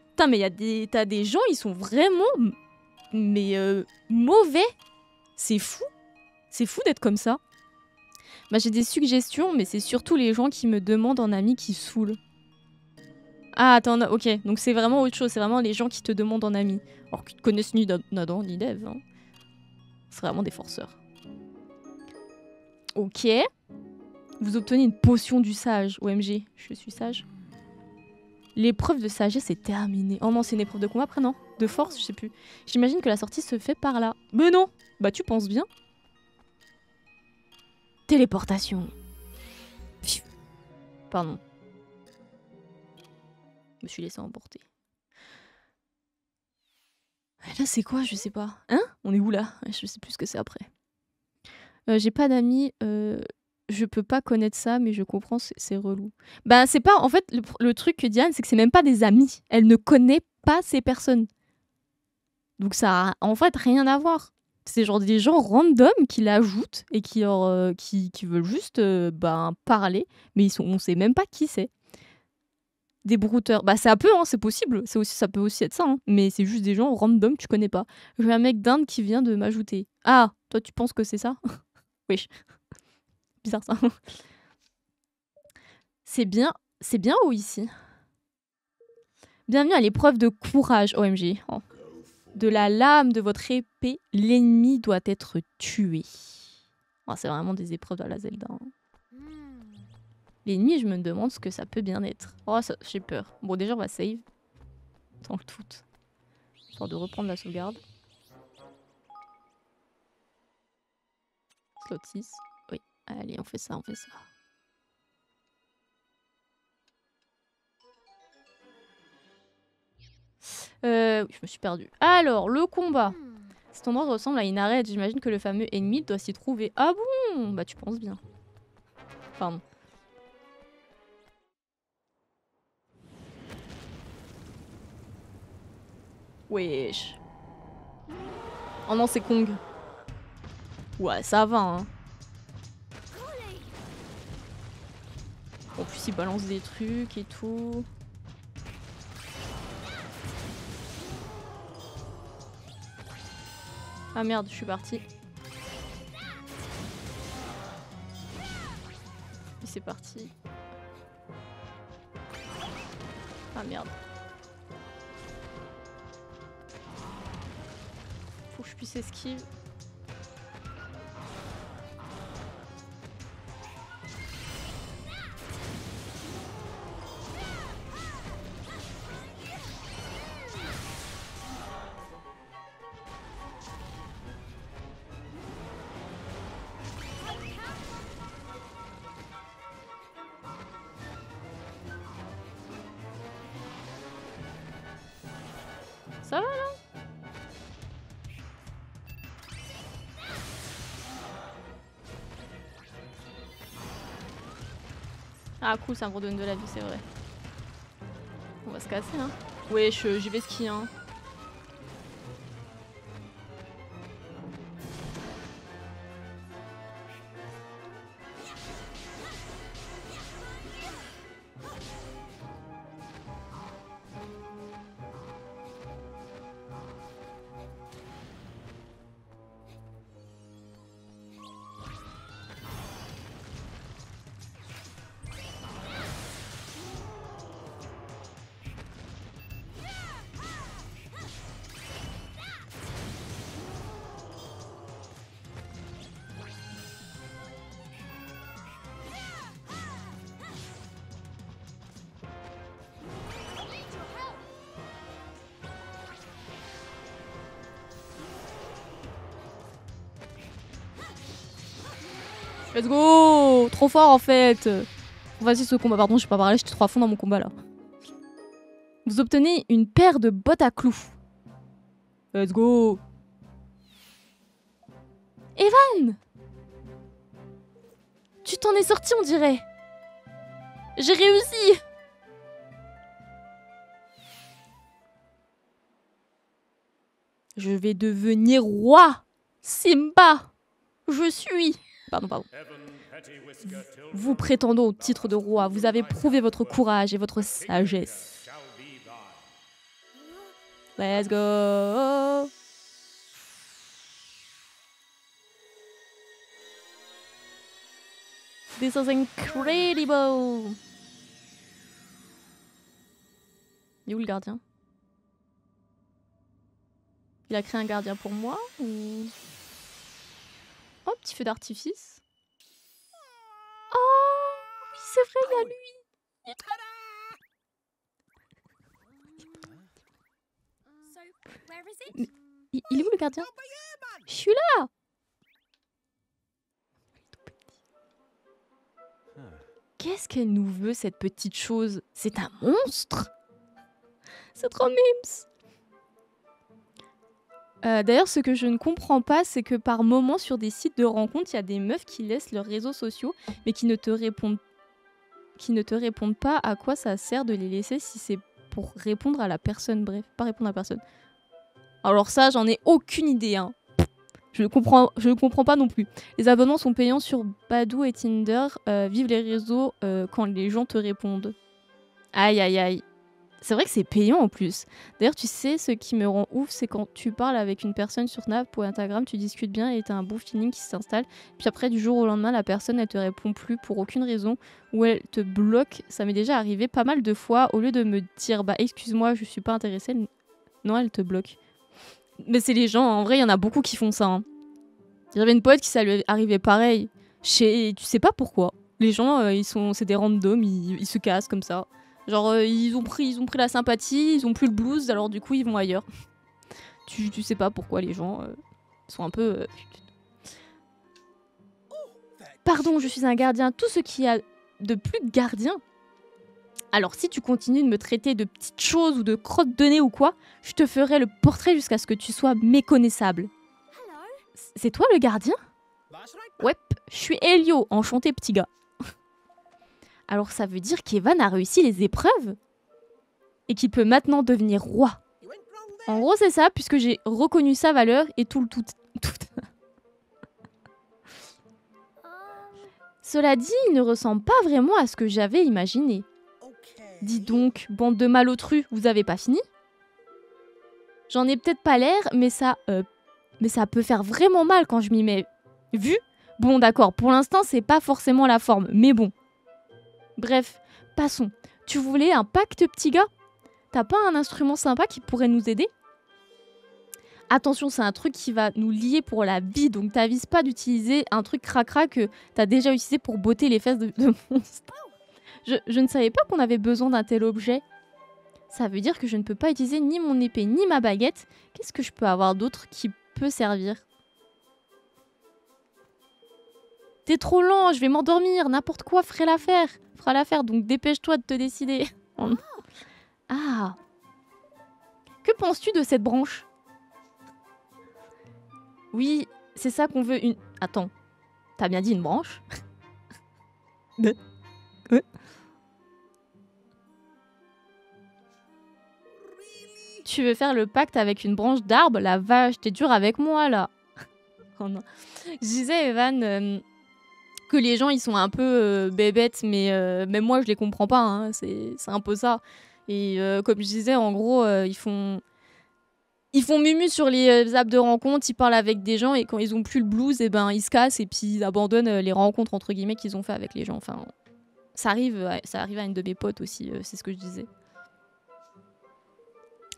S1: Putain, mais t'as des gens, ils sont vraiment mauvais. C'est fou. C'est fou d'être comme ça. Bah j'ai des suggestions, mais c'est surtout les gens qui me demandent en ami qui saoulent. Ah, attends, ok. Donc c'est vraiment autre chose. C'est vraiment les gens qui te demandent en ami. Alors qu'ils te connaissent ni Nadan, ni Dev. Hein. C'est vraiment des forceurs. Ok. Vous obtenez une potion du sage. OMG, je suis sage. L'épreuve de sagesse est terminée. Oh non, c'est une épreuve de combat après, non? De force, je sais plus. J'imagine que la sortie se fait par là. Mais non! Bah tu penses bien. Téléportation. Pardon. Je me suis laissé emporter. Là, c'est quoi? Je sais pas. Hein? On est où là? Je sais plus ce que c'est après. J'ai pas d'amis. Je peux pas connaître ça, mais je comprends, c'est relou. Bah, c'est pas. En fait, le truc que Diane, c'est que c'est même pas des amis. Elle ne connaît pas ces personnes. Donc, ça a en fait rien à voir. C'est genre des gens random qui l'ajoutent et qui veulent juste parler, mais on sait même pas qui c'est. Des brouteurs. Bah, ça peut, hein, c'est possible. Ça peut aussi être ça, hein, mais c'est juste des gens random, tu connais pas. J'ai un mec d'Inde qui vient de m'ajouter. Ah, toi, tu penses que c'est ça? Oui. Bizarre ça. C'est bien où ici? Bienvenue à l'épreuve de courage, OMG. Oh. De la lame de votre épée, l'ennemi doit être tué. Oh, c'est vraiment des épreuves à la Zelda. Hein. L'ennemi, je me demande ce que ça peut bien être. Oh, j'ai peur. Bon, déjà, on va save. Tant que tout. Histoire de reprendre la sauvegarde. Slot 6. Oui. Allez, on fait ça, on fait ça. Oui, je me suis perdue. Alors, le combat. Cet endroit ressemble à une arête. J'imagine que le fameux ennemi doit s'y trouver. Ah bon? Bah, tu penses bien. Pardon. Wesh. Oh non, c'est Kong. Ouais, ça va, hein. En plus, il balance des trucs et tout. Ah merde, je suis partie. Et c'est parti. Ah merde. Faut que je puisse esquiver. Ça va là? Ah cool, ça me redonne de la vie, c'est vrai. On va se casser hein. Wesh, j'y vais skier hein. Let's go! Trop fort en fait! Vas-y ce combat, pardon, j'ai pas parlé, j'étais trop à fond dans mon combat là. Vous obtenez une paire de bottes à clous. Let's go! Evan! Tu t'en es sorti on dirait! J'ai réussi! Je vais devenir roi! Simba! Je suis! Pardon, pardon. Vous prétendons au titre de roi, vous avez prouvé votre courage et votre sagesse. Let's go! This is incredible! Il est où le gardien? Il a créé un gardien pour moi ou... Oh, petit feu d'artifice. Oh, oui, c'est vrai, il y a lui. Il est où le gardien? Je suis là. Qu'est-ce qu'elle nous veut, cette petite chose? C'est un monstre? C'est trop mimes. D'ailleurs, ce que je ne comprends pas, c'est que par moment, sur des sites de rencontres, il y a des meufs qui laissent leurs réseaux sociaux, mais qui ne te répondent pas à quoi ça sert de les laisser si c'est pour répondre à la personne. Bref, pas répondre à la personne. Alors ça, j'en ai aucune idée. Hein. Je ne comprends pas non plus. Les abonnements sont payants sur Badoo et Tinder. Vive les réseaux quand les gens te répondent. Aïe, aïe, aïe. C'est vrai que c'est payant en plus. D'ailleurs, tu sais, ce qui me rend ouf, c'est quand tu parles avec une personne sur Snap ou Instagram, tu discutes bien et t'as un beau feeling qui s'installe. Puis après, du jour au lendemain, la personne, elle te répond plus pour aucune raison ou elle te bloque. Ça m'est déjà arrivé pas mal de fois. Au lieu de me dire, bah excuse-moi, je suis pas intéressée, non, elle te bloque. Mais c'est les gens, en vrai, il y en a beaucoup qui font ça. Hein. J'avais une pote qui ça lui arrivait pareil. Tu sais pas pourquoi. Les gens, c'est des randoms, ils se cassent comme ça. Genre, ils ont pris la sympathie, ils ont plus le blues, alors du coup, ils vont ailleurs. Tu sais pas pourquoi les gens sont un peu... Pardon, je suis un gardien. Tout ce qu'il y a de plus gardien. Alors si tu continues de me traiter de petites choses ou de crottes de nez ou quoi, je te ferai le portrait jusqu'à ce que tu sois méconnaissable. C'est toi le gardien? Ouais, je suis Elio, enchanté petit gars. Alors ça veut dire qu'Evan a réussi les épreuves? Et qu'il peut maintenant devenir roi. En gros c'est ça, puisque j'ai reconnu sa valeur et tout. Cela dit, il ne ressemble pas vraiment à ce que j'avais imaginé. Dis donc, bande de malotrus, vous avez pas fini? J'en ai peut-être pas l'air, mais ça peut faire vraiment mal quand je m'y mets. Vu? Bon d'accord, pour l'instant c'est pas forcément la forme, mais bon. Bref, passons. Tu voulais un pacte, petit gars? T'as pas un instrument sympa qui pourrait nous aider? Attention, c'est un truc qui va nous lier pour la vie, donc t'avises pas d'utiliser un truc cracra que t'as déjà utilisé pour botter les fesses de monstres. Je ne savais pas qu'on avait besoin d'un tel objet. Ça veut dire que je ne peux pas utiliser ni mon épée ni ma baguette. Qu'est-ce que je peux avoir d'autre qui peut servir? T'es trop lent, je vais m'endormir. N'importe quoi fera l'affaire, donc dépêche-toi de te décider. Ah. Que penses-tu de cette branche? Oui, c'est ça qu'on veut, une... Attends, t'as bien dit une branche? Tu veux faire le pacte avec une branche d'arbre? La vache, t'es dur avec moi, là. Oh non. Je disais, Evan, que les gens, ils sont un peu bébêtes, mais même moi, je les comprends pas. Hein. C'est un peu ça. Et comme je disais, en gros, ils font mumu sur les apps de rencontres, ils parlent avec des gens, et quand ils ont plus le blues, et ben, ils se cassent, et puis ils abandonnent les rencontres, entre guillemets, qu'ils ont fait avec les gens. Enfin, ça arrive à une de mes potes aussi, c'est ce que je disais.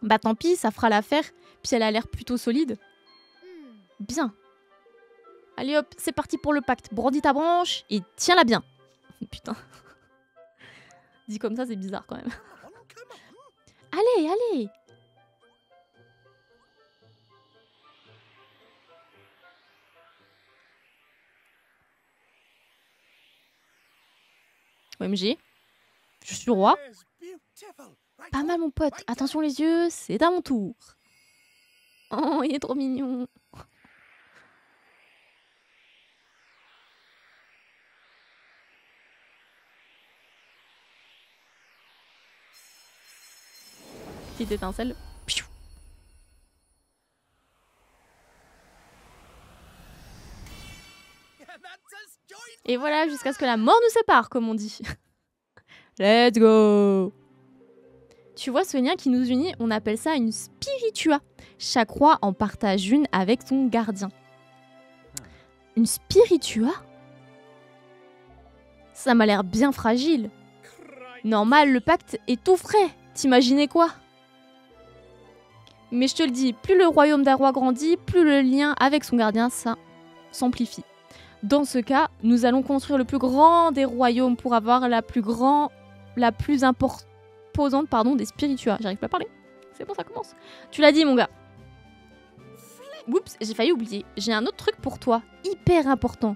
S1: Bah tant pis, ça fera l'affaire. Puis elle a l'air plutôt solide. Bien. Allez hop, c'est parti pour le pacte. Brandis ta branche et tiens-la bien. Putain. Dit comme ça, c'est bizarre quand même. Allez, allez. OMG. Je suis roi. Pas mal mon pote. Attention les yeux, c'est à mon tour. Oh, il est trop mignon. Petite étincelle. Et voilà, jusqu'à ce que la mort nous sépare, comme on dit. Let's go! Tu vois ce lien qui nous unit, on appelle ça une spiritua. Chaque roi en partage une avec son gardien. Une spiritua? Ça m'a l'air bien fragile. Normal, le pacte est tout frais. T'imaginais quoi? Mais je te le dis, plus le royaume d'un roi grandit, plus le lien avec son gardien s'amplifie. Dans ce cas, nous allons construire le plus grand des royaumes pour avoir la plus imposante des spiritua. J'arrive pas à parler. C'est bon, ça commence. Tu l'as dit, mon gars. Oups, j'ai failli oublier. J'ai un autre truc pour toi, hyper important.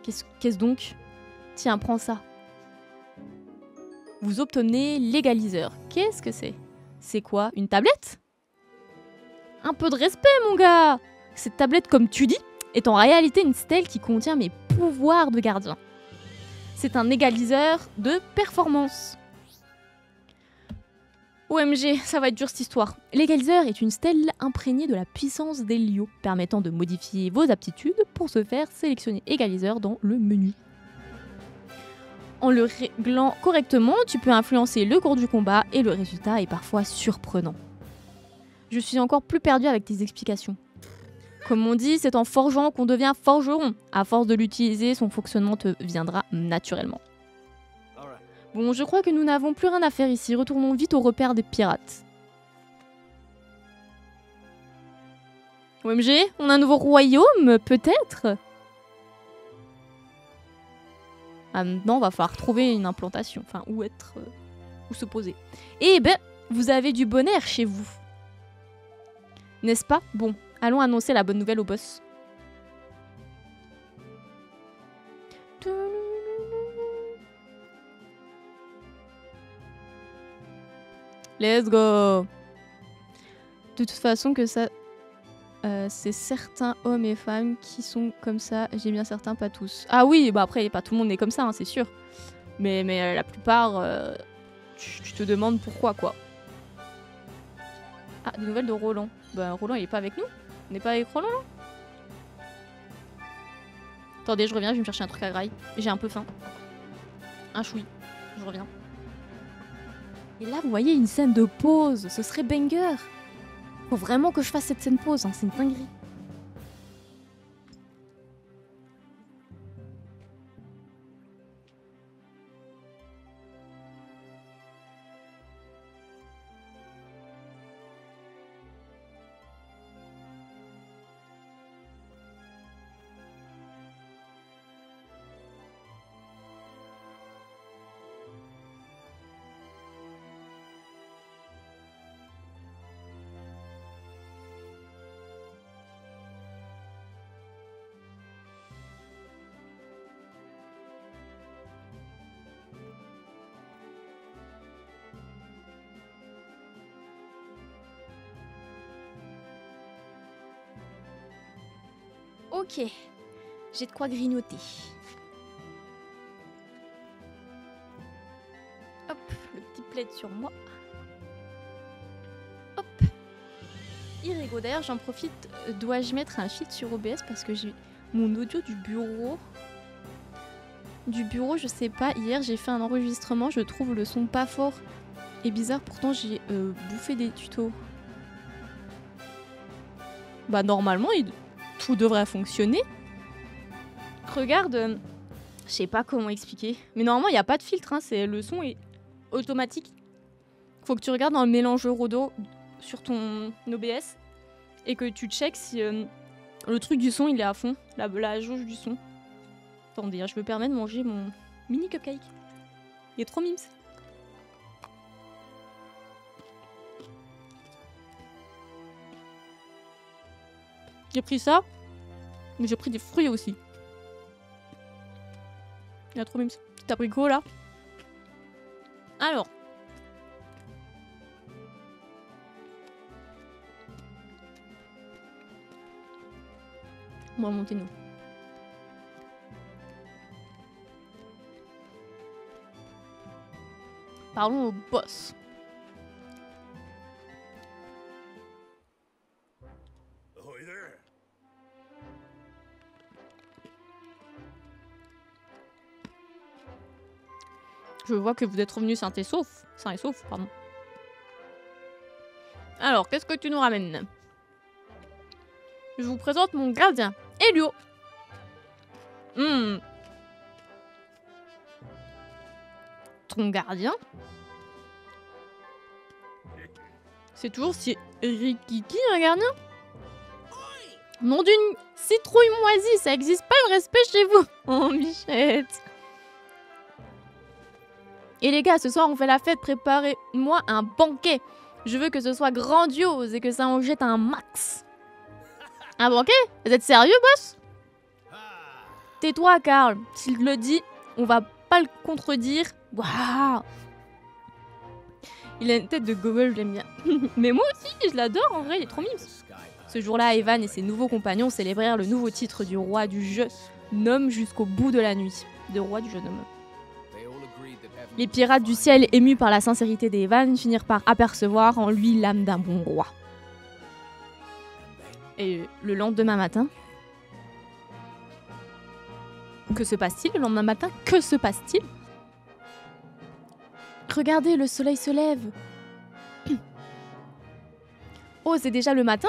S1: Qu'est-ce donc? Tiens, prends ça. Vous obtenez l'égaliseur. Qu'est-ce que c'est? C'est quoi? Une tablette? Un peu de respect, mon gars! Cette tablette, comme tu dis, est en réalité une stèle qui contient mes pouvoirs de gardien. C'est un égaliseur de performance. OMG, ça va être dur cette histoire. L'égaliseur est une stèle imprégnée de la puissance d'Elio, permettant de modifier vos aptitudes pour se faire sélectionner égaliseur dans le menu. En le réglant correctement, tu peux influencer le cours du combat et le résultat est parfois surprenant. Je suis encore plus perdue avec tes explications. Comme on dit, c'est en forgeant qu'on devient forgeron. À force de l'utiliser, son fonctionnement te viendra naturellement. Bon, je crois que nous n'avons plus rien à faire ici. Retournons vite au repère des pirates. OMG, on a un nouveau royaume, peut-être? Ah, maintenant, on va falloir trouver une implantation. Enfin, où se poser. Eh ben, vous avez du bon air chez vous. N'est-ce pas? Bon, allons annoncer la bonne nouvelle au boss. Let's go. De toute façon que ça... c'est certains hommes et femmes qui sont comme ça. J'ai bien certains, pas tous. Ah oui, bah après, pas tout le monde est comme ça, hein, c'est sûr. Mais la plupart, tu te demandes pourquoi, quoi. Ah, des nouvelles de Roland. Bah Roland, il est pas avec nous? On n'est pas avec Roland, là? Attendez, je reviens, je vais me chercher un truc à graille. J'ai un peu faim. Un choui. Je reviens. Et là, vous voyez, une scène de pause. Ce serait banger. Faut vraiment que je fasse cette scène pause, hein. C'est une dinguerie. Ok, j'ai de quoi grignoter. Hop, le petit plaid sur moi. Hop. Irrégo. D'ailleurs, j'en profite. Dois-je mettre un filtre sur OBS parce que j'ai mon audio du bureau. Je sais pas. Hier, j'ai fait un enregistrement. Je trouve le son pas fort et bizarre. Pourtant, j'ai bouffé des tutos. Bah, normalement, tout devrait fonctionner. Regarde, je sais pas comment expliquer, mais normalement il n'y a pas de filtre, hein, le son est automatique. Faut que tu regardes dans le mélangeur audio sur ton OBS et que tu checkes si le truc du son il est à fond, la jauge du son. Attendez, je me permets de manger mon mini cupcake. Il est trop mimes. J'ai pris ça, mais j'ai pris des fruits aussi. Il y a trop mimes. Petit abricot là. Alors. On va monter nous. Parlons au boss. Je vois que vous êtes revenus sains et saufs. Pardon. Alors, qu'est-ce que tu nous ramènes? Je vous présente mon gardien, Elio. Ton gardien? C'est toujours si rikiki un gardien? Nom d'une citrouille moisie, ça existe pas le respect chez vous. Oh, Michette. Et les gars, ce soir on fait la fête, préparez-moi un banquet. Je veux que ce soit grandiose et que ça en jette un max. Un banquet? Vous êtes sérieux, boss? Tais-toi, Karl. S'il le dit, on va pas le contredire. Waouh! Il a une tête de gogol, j'aime bien. Mais moi aussi, je l'adore, en vrai, il est trop mime. Ce jour-là, Evan et ses nouveaux compagnons célébrèrent le nouveau titre du roi du jeune homme jusqu'au bout de la nuit. De roi du jeune homme. Les pirates du ciel, émus par la sincérité d'Evan, finirent par apercevoir en lui l'âme d'un bon roi. Et le lendemain matin... Que se passe-t-il le lendemain matin? Que se passe-t-il? Regardez, le soleil se lève. Oh, c'est déjà le matin?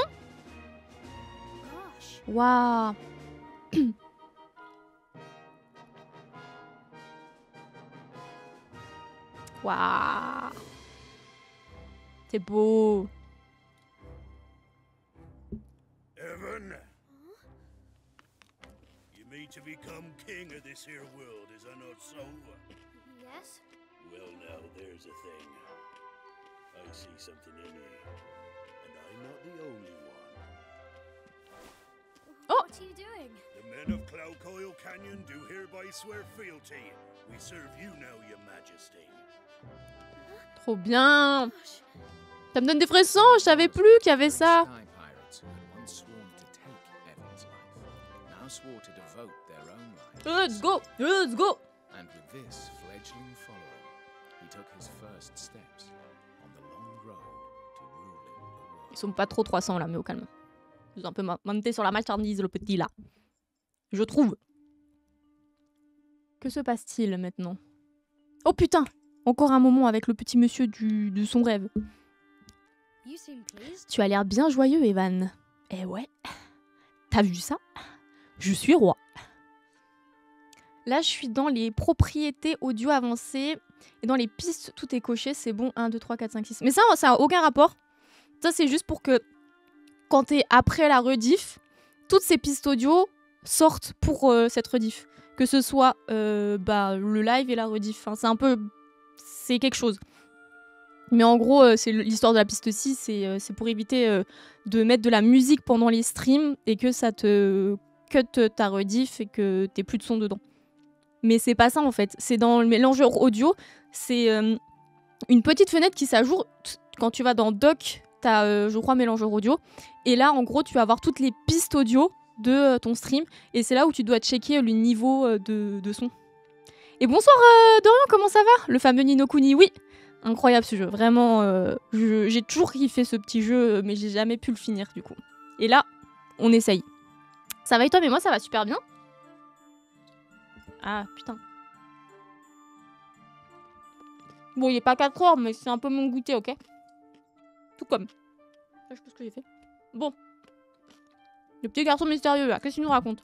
S1: Waouh. Waouh. C'est beau.
S2: Evan? You mean to become king of this here world, is that not so?
S3: Yes?
S2: Well now, there's a thing. I see something in you. And I'm not the only one.
S1: Oh!
S3: What are you doing?
S2: The men of Cloudcoil Canyon do hereby swear fealty. We serve you now, your majesty.
S1: Trop bien. Ça me donne des frissons, je savais plus qu'il y avait ça. Let's go, let's go. Ils sont pas trop 300 là, mais au calme. Ils ont un peu monté sur la marchandise, le petit là. Je trouve. Que se passe-t-il maintenant? Oh putain! Encore un moment avec le petit monsieur de son rêve. Tu as l'air bien joyeux, Evan. Eh ouais. T'as vu ça? Je suis roi. Là, je suis dans les propriétés audio avancées. Et dans les pistes, tout est coché. C'est bon. 1, 2, 3, 4, 5, 6. Mais ça n'a aucun rapport. Ça, c'est juste pour que quand t'es après la rediff, toutes ces pistes audio sortent pour cette rediff. Que ce soit le live et la rediff. Enfin, c'est un peu... C'est quelque chose. Mais en gros, c'est l'histoire de la piste 6. C'est pour éviter de mettre de la musique pendant les streams et que ça te cut ta rediff et que t'aies plus de son dedans. Mais c'est pas ça en fait. C'est dans le mélangeur audio. C'est une petite fenêtre qui s'ajoute quand tu vas dans Doc. T'as, je crois, mélangeur audio. Et là, en gros, tu vas avoir toutes les pistes audio de ton stream. Et c'est là où tu dois checker le niveau de son. Et bonsoir Dorian, comment ça va? Le fameux Ni no Kuni, oui. Incroyable ce jeu. Vraiment, j'ai toujours kiffé ce petit jeu, mais j'ai jamais pu le finir du coup. Et là, on essaye. Ça va et toi? Mais moi, ça va super bien. Ah, putain. Bon, il est pas 4 heures, mais c'est un peu mon goûter, ok? Tout comme. Je sais pas ce que j'ai fait. Bon. Le petit garçon mystérieux, là, qu'est-ce qu'il nous raconte?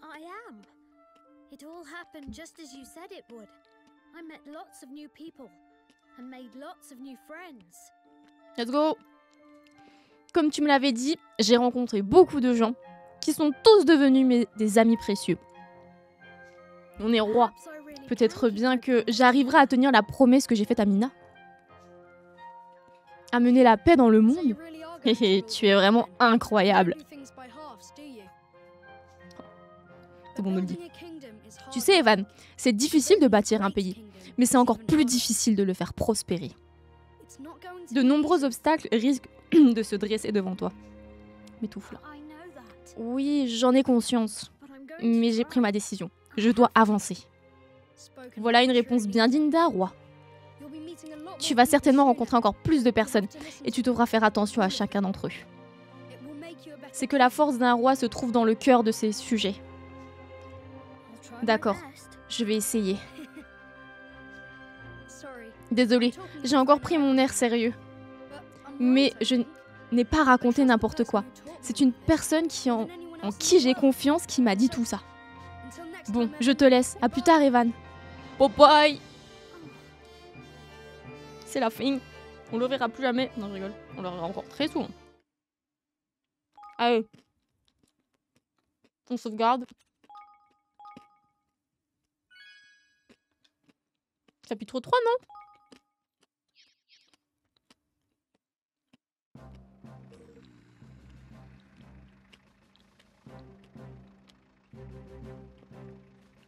S3: I am. It all happened just as you said it would. I met lots of new people and made lots of new friends.
S1: Let's go. Comme tu me l'avais dit, j'ai rencontré beaucoup de gens qui sont tous devenus des amis précieux. On est roi. Peut-être bien que j'arriverai à tenir la promesse que j'ai faite à Mina. Amener la paix dans le monde. Tu es vraiment incroyable. Tout le monde me le dit. Tu sais, Evan, c'est difficile de bâtir un pays, mais c'est encore plus difficile de le faire prospérer. De nombreux obstacles risquent de se dresser devant toi. M'étouffe là. Oui, j'en ai conscience, mais j'ai pris ma décision. Je dois avancer. Voilà une réponse bien digne d'un roi. Tu vas certainement rencontrer encore plus de personnes et tu devras faire attention à chacun d'entre eux. C'est que la force d'un roi se trouve dans le cœur de ses sujets. D'accord, je vais essayer. Désolée, j'ai encore pris mon air sérieux. Mais je n'ai pas raconté n'importe quoi. C'est une personne en qui j'ai confiance qui m'a dit tout ça. Bon, je te laisse. À plus tard, Evan. Bye bye. C'est la fin. On le verra plus jamais. Non, je rigole. On le verra encore très souvent. Allez. On sauvegarde. Chapitre 3, non?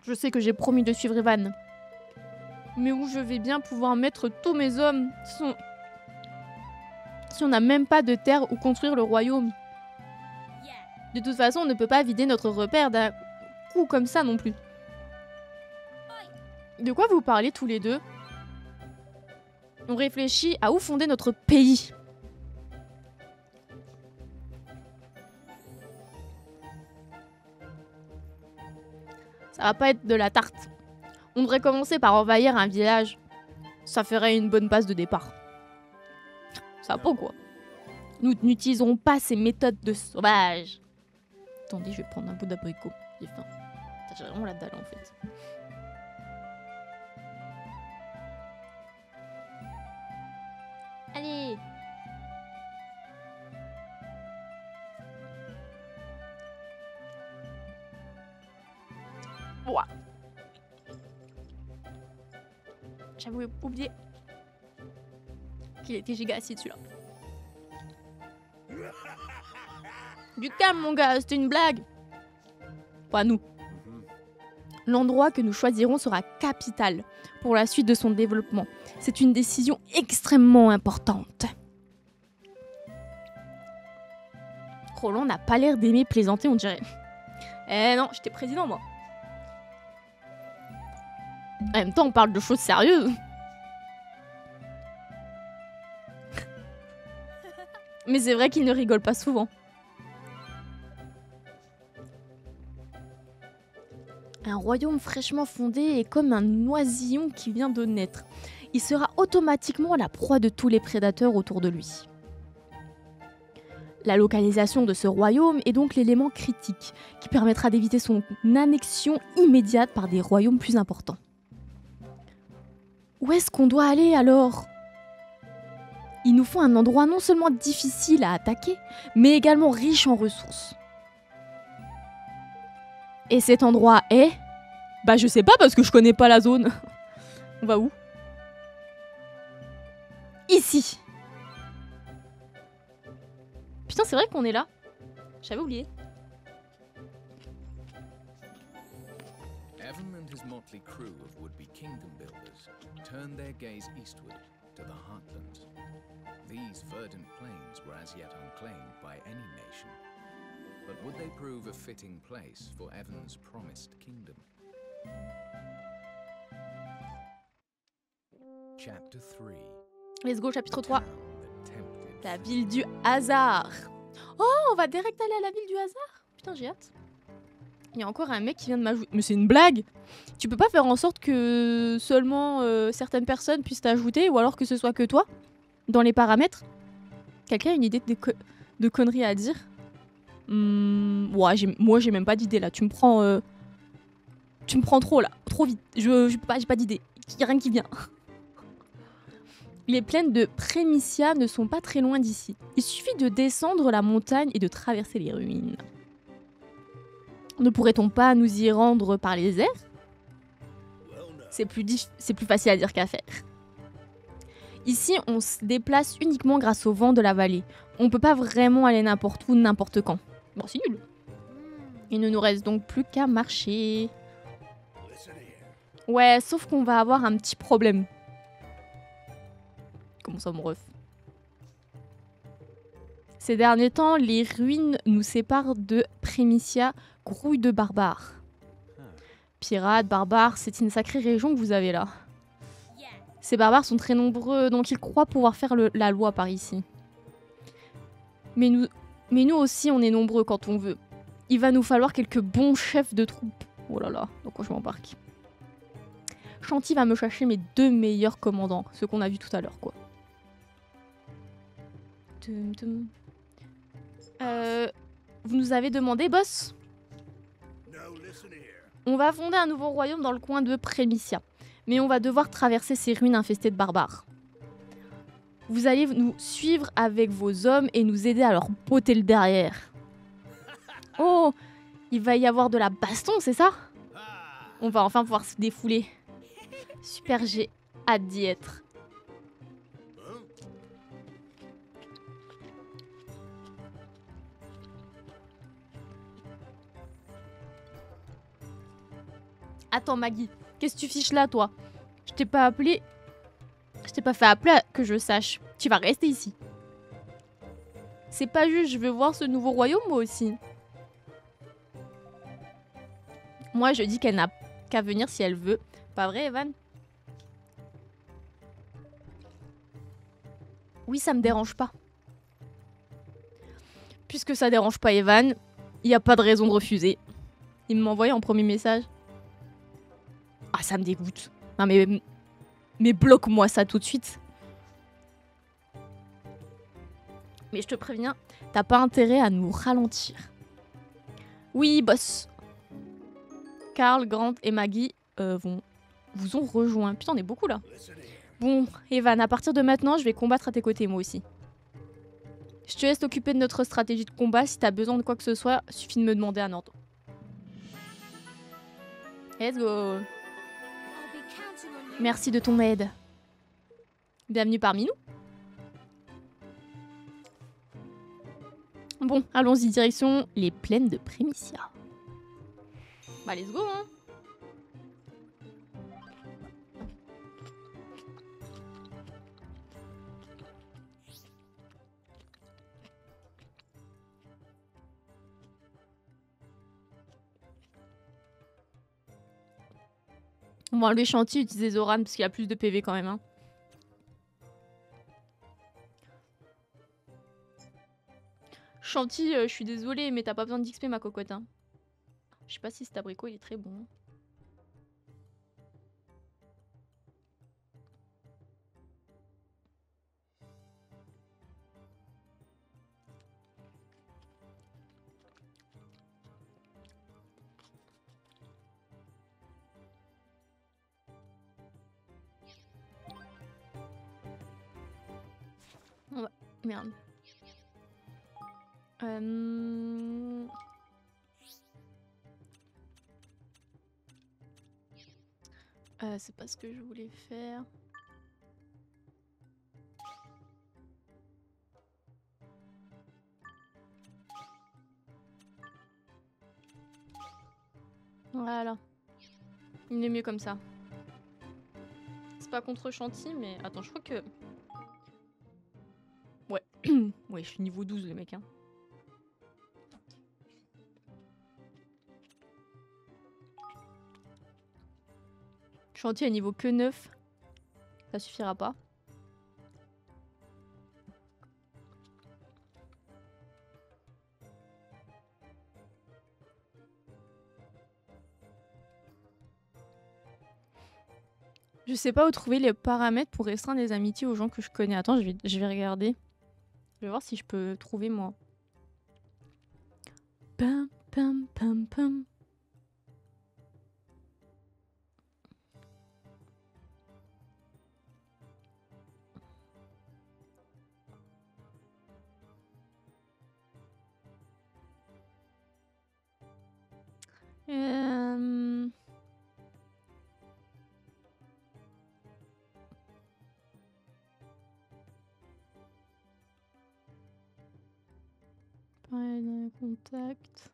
S1: Je sais que j'ai promis de suivre Evan. Mais où je vais bien pouvoir mettre tous mes hommes si on n'a même pas de terre où construire le royaume? De toute façon, on ne peut pas vider notre repère d'un coup comme ça non plus. De quoi vous parlez tous les deux? On réfléchit à où fonder notre pays. Ça va pas être de la tarte. On devrait commencer par envahir un village. Ça ferait une bonne base de départ. Ça va pas quoi. Nous n'utiliserons pas ces méthodes de sauvage. Attendez, je vais prendre un bout d'abricot. J'ai faim. J'ai vraiment la dalle en fait. Allez. Ouah. J'avais oublié qu'il était giga acide celui-là. Du calme mon gars, c'était une blague. Pas nous. L'endroit que nous choisirons sera capital pour la suite de son développement. C'est une décision extrêmement importante. Roland n'a pas l'air d'aimer plaisanter, on dirait. Eh non, j'étais président, moi. En même temps, on parle de choses sérieuses. Mais c'est vrai qu'il ne rigole pas souvent. Un royaume fraîchement fondé est comme un oisillon qui vient de naître. Il sera automatiquement la proie de tous les prédateurs autour de lui. La localisation de ce royaume est donc l'élément critique qui permettra d'éviter son annexion immédiate par des royaumes plus importants. Où est-ce qu'on doit aller alors ? Il nous faut un endroit non seulement difficile à attaquer, mais également riche en ressources. Et cet endroit est... Bah je sais pas parce que je connais pas la zone. On va où ? Ici. Putain, c'est vrai qu'on est là. J'avais oublié.
S4: Evan and his motley crew of would-be kingdom builders turned their gaze eastward to the Heartlands. These verdant plains were as yet unclaimed by any nation. But would they prove a fitting place for Evan's promised kingdom? Chapter 3.
S1: Let's go, chapitre 3.
S4: Town that tempted
S1: La ville du hasard. Oh, on va direct aller à la ville du hasard. Putain, j'ai hâte. Il y a encore un mec qui vient de m'ajouter. Mais c'est une blague. Tu peux pas faire en sorte que seulement certaines personnes puissent t'ajouter ou alors que ce soit que toi dans les paramètres. Quelqu'un a une idée de conneries à dire? Ouais, moi j'ai même pas d'idée là. Tu me prends trop là, trop vite. J'ai pas d'idée. Y a rien qui vient. Les plaines de Prémicia ne sont pas très loin d'ici. Il suffit de descendre la montagne et de traverser les ruines. Ne pourrait-on pas nous y rendre par les airs? C'est plus facile à dire qu'à faire. Ici, on se déplace uniquement grâce au vent de la vallée. On peut pas vraiment aller n'importe où, n'importe quand. Bon, c'est nul. Il ne nous reste donc plus qu'à marcher. Ouais, sauf qu'on va avoir un petit problème. Comment ça, mon ref? Ces derniers temps, les ruines nous séparent de Prémicia, grouille de barbares. Pirates, barbares, c'est une sacrée région que vous avez là. Ces barbares sont très nombreux, donc ils croient pouvoir faire la loi par ici. Mais nous aussi, on est nombreux quand on veut. Il va nous falloir quelques bons chefs de troupes. Oh là là, dans quoi je m'embarque. Chanty va me chercher mes 2 meilleurs commandants, ceux qu'on a vus tout à l'heure, quoi. Vous nous avez demandé, boss? On va fonder un nouveau royaume dans le coin de Prémicia. Mais on va devoir traverser ces ruines infestées de barbares. Vous allez nous suivre avec vos hommes et nous aider à leur botter le derrière. Oh, il va y avoir de la baston, c'est ça? On va enfin pouvoir se défouler. Super, j'ai hâte d'y être. Attends Maggie, qu'est-ce que tu fiches là toi? Je t'ai pas appelé. Je t'ai pas fait appeler que je sache. Tu vas rester ici. C'est pas juste, je veux voir ce nouveau royaume moi aussi. Moi je dis qu'elle n'a qu'à venir si elle veut. Pas vrai Evan? Oui, ça me dérange pas. Puisque ça dérange pas Evan, il n'y a pas de raison de refuser. Il m'a envoyé en premier message. Ah, ça me dégoûte. Non mais bloque-moi ça tout de suite. Mais je te préviens, t'as pas intérêt à nous ralentir. Oui, boss. Carl, Grant et Maggie vous ont rejoint. Putain, on est beaucoup là. Bon, Evan, à partir de maintenant, je vais combattre à tes côtés, moi aussi. Je te laisse t'occuper de notre stratégie de combat. Si t'as besoin de quoi que ce soit, suffit de me demander un ordre. Let's go. Merci de ton aide. Bienvenue parmi nous. Bon, allons-y, direction les plaines de Prémicia. Bah, let's go, hein. On va enlever Chanty et utiliser Zoran parce qu'il y a plus de PV quand même. Hein. Chanty, je suis désolée, mais t'as pas besoin d'XP ma cocotte. Hein. Je sais pas si cet abricot il est très bon. Ouais, merde. C'est pas ce que je voulais faire. Voilà. Il est mieux comme ça. C'est pas contre Chanty, mais... Attends, je crois que... Ouais. Ouais, je suis niveau 12, les mecs. Hein. Chanty à niveau que 9. Ça suffira pas. Je sais pas où trouver les paramètres pour restreindre les amitiés aux gens que je connais. Attends, je vais regarder. Je vais voir si je peux trouver moi. Pam, pam, pam, pam. Ouais, dans les contacts.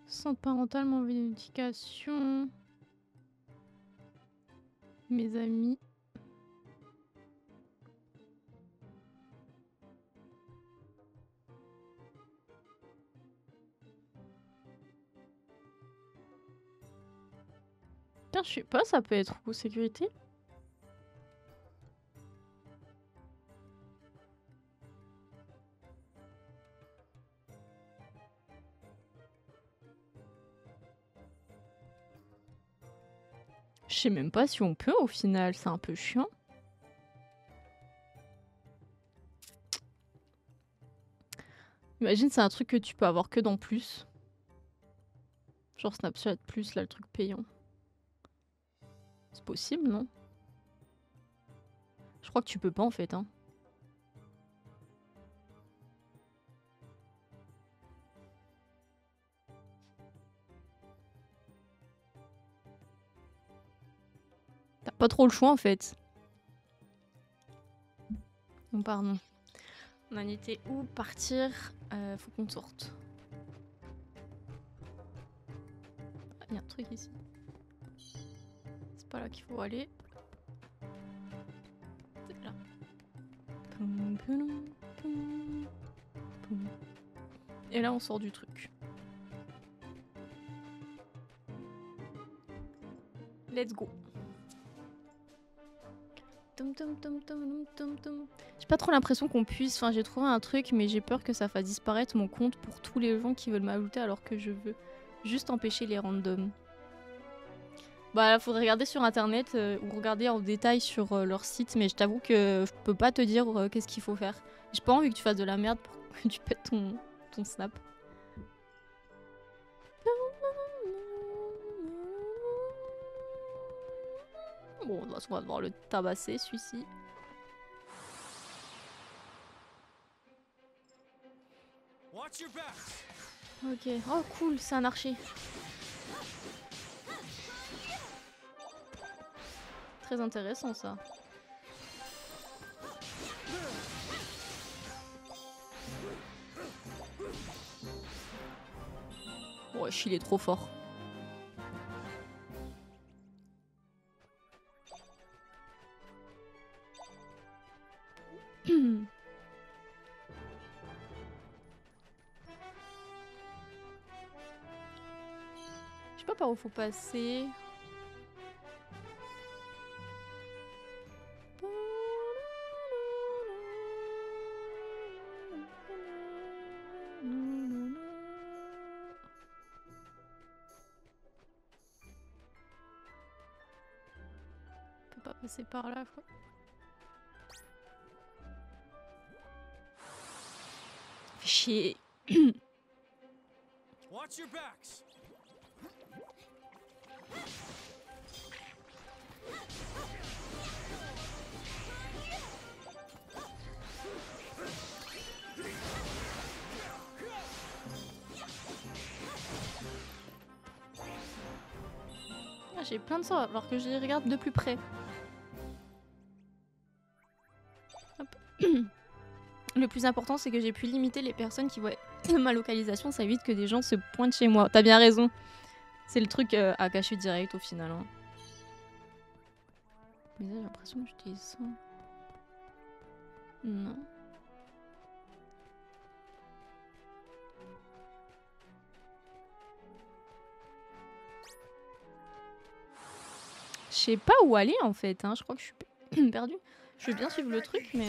S1: Centre parental, mon notification. Mes amis. Putain, je sais pas, ça peut être où, sécurité? Je sais même pas si on peut au final, c'est un peu chiant. Imagine, c'est un truc que tu peux avoir que dans plus. Genre Snapchat plus, là, le truc payant. C'est possible, non? Je crois que tu peux pas en fait, hein. T'as pas trop le choix en fait. Oh, pardon. On en était où? Partir. Faut qu'on sorte. Ah, y a un truc ici. C'est pas là qu'il faut aller. C'est là. Et là on sort du truc. Let's go. J'ai pas trop l'impression qu'on puisse. Enfin, j'ai trouvé un truc, mais j'ai peur que ça fasse disparaître mon compte pour tous les gens qui veulent m'ajouter alors que je veux juste empêcher les randoms. Bah, là, faudrait regarder sur internet ou regarder en détail sur leur site, mais je t'avoue que je peux pas te dire qu'est-ce qu'il faut faire. J'ai pas envie que tu fasses de la merde pour que tu pètes ton snap. Bon, de toute façon, on va devoir le tabasser, celui-ci. Ok. Oh, cool, c'est un archer. Très intéressant, ça. Wesh, il est trop fort. pas par où faut passer. On peut pas passer par là, quoi. Fais chier.
S2: Watch your backs.
S1: Ah, j'ai plein de sorts alors que je les regarde de plus près. Hop. Le plus important, c'est que j'ai pu limiter les personnes qui voient ma localisation. Ça évite que des gens se pointent chez moi. T'as bien raison. C'est le truc à cacher direct au final. Hein. Mais là, j'ai l'impression que j'utilise ça. Non. Je sais pas où aller en fait. Hein. Je crois que je suis perdue. Je veux bien suivre le truc, mais.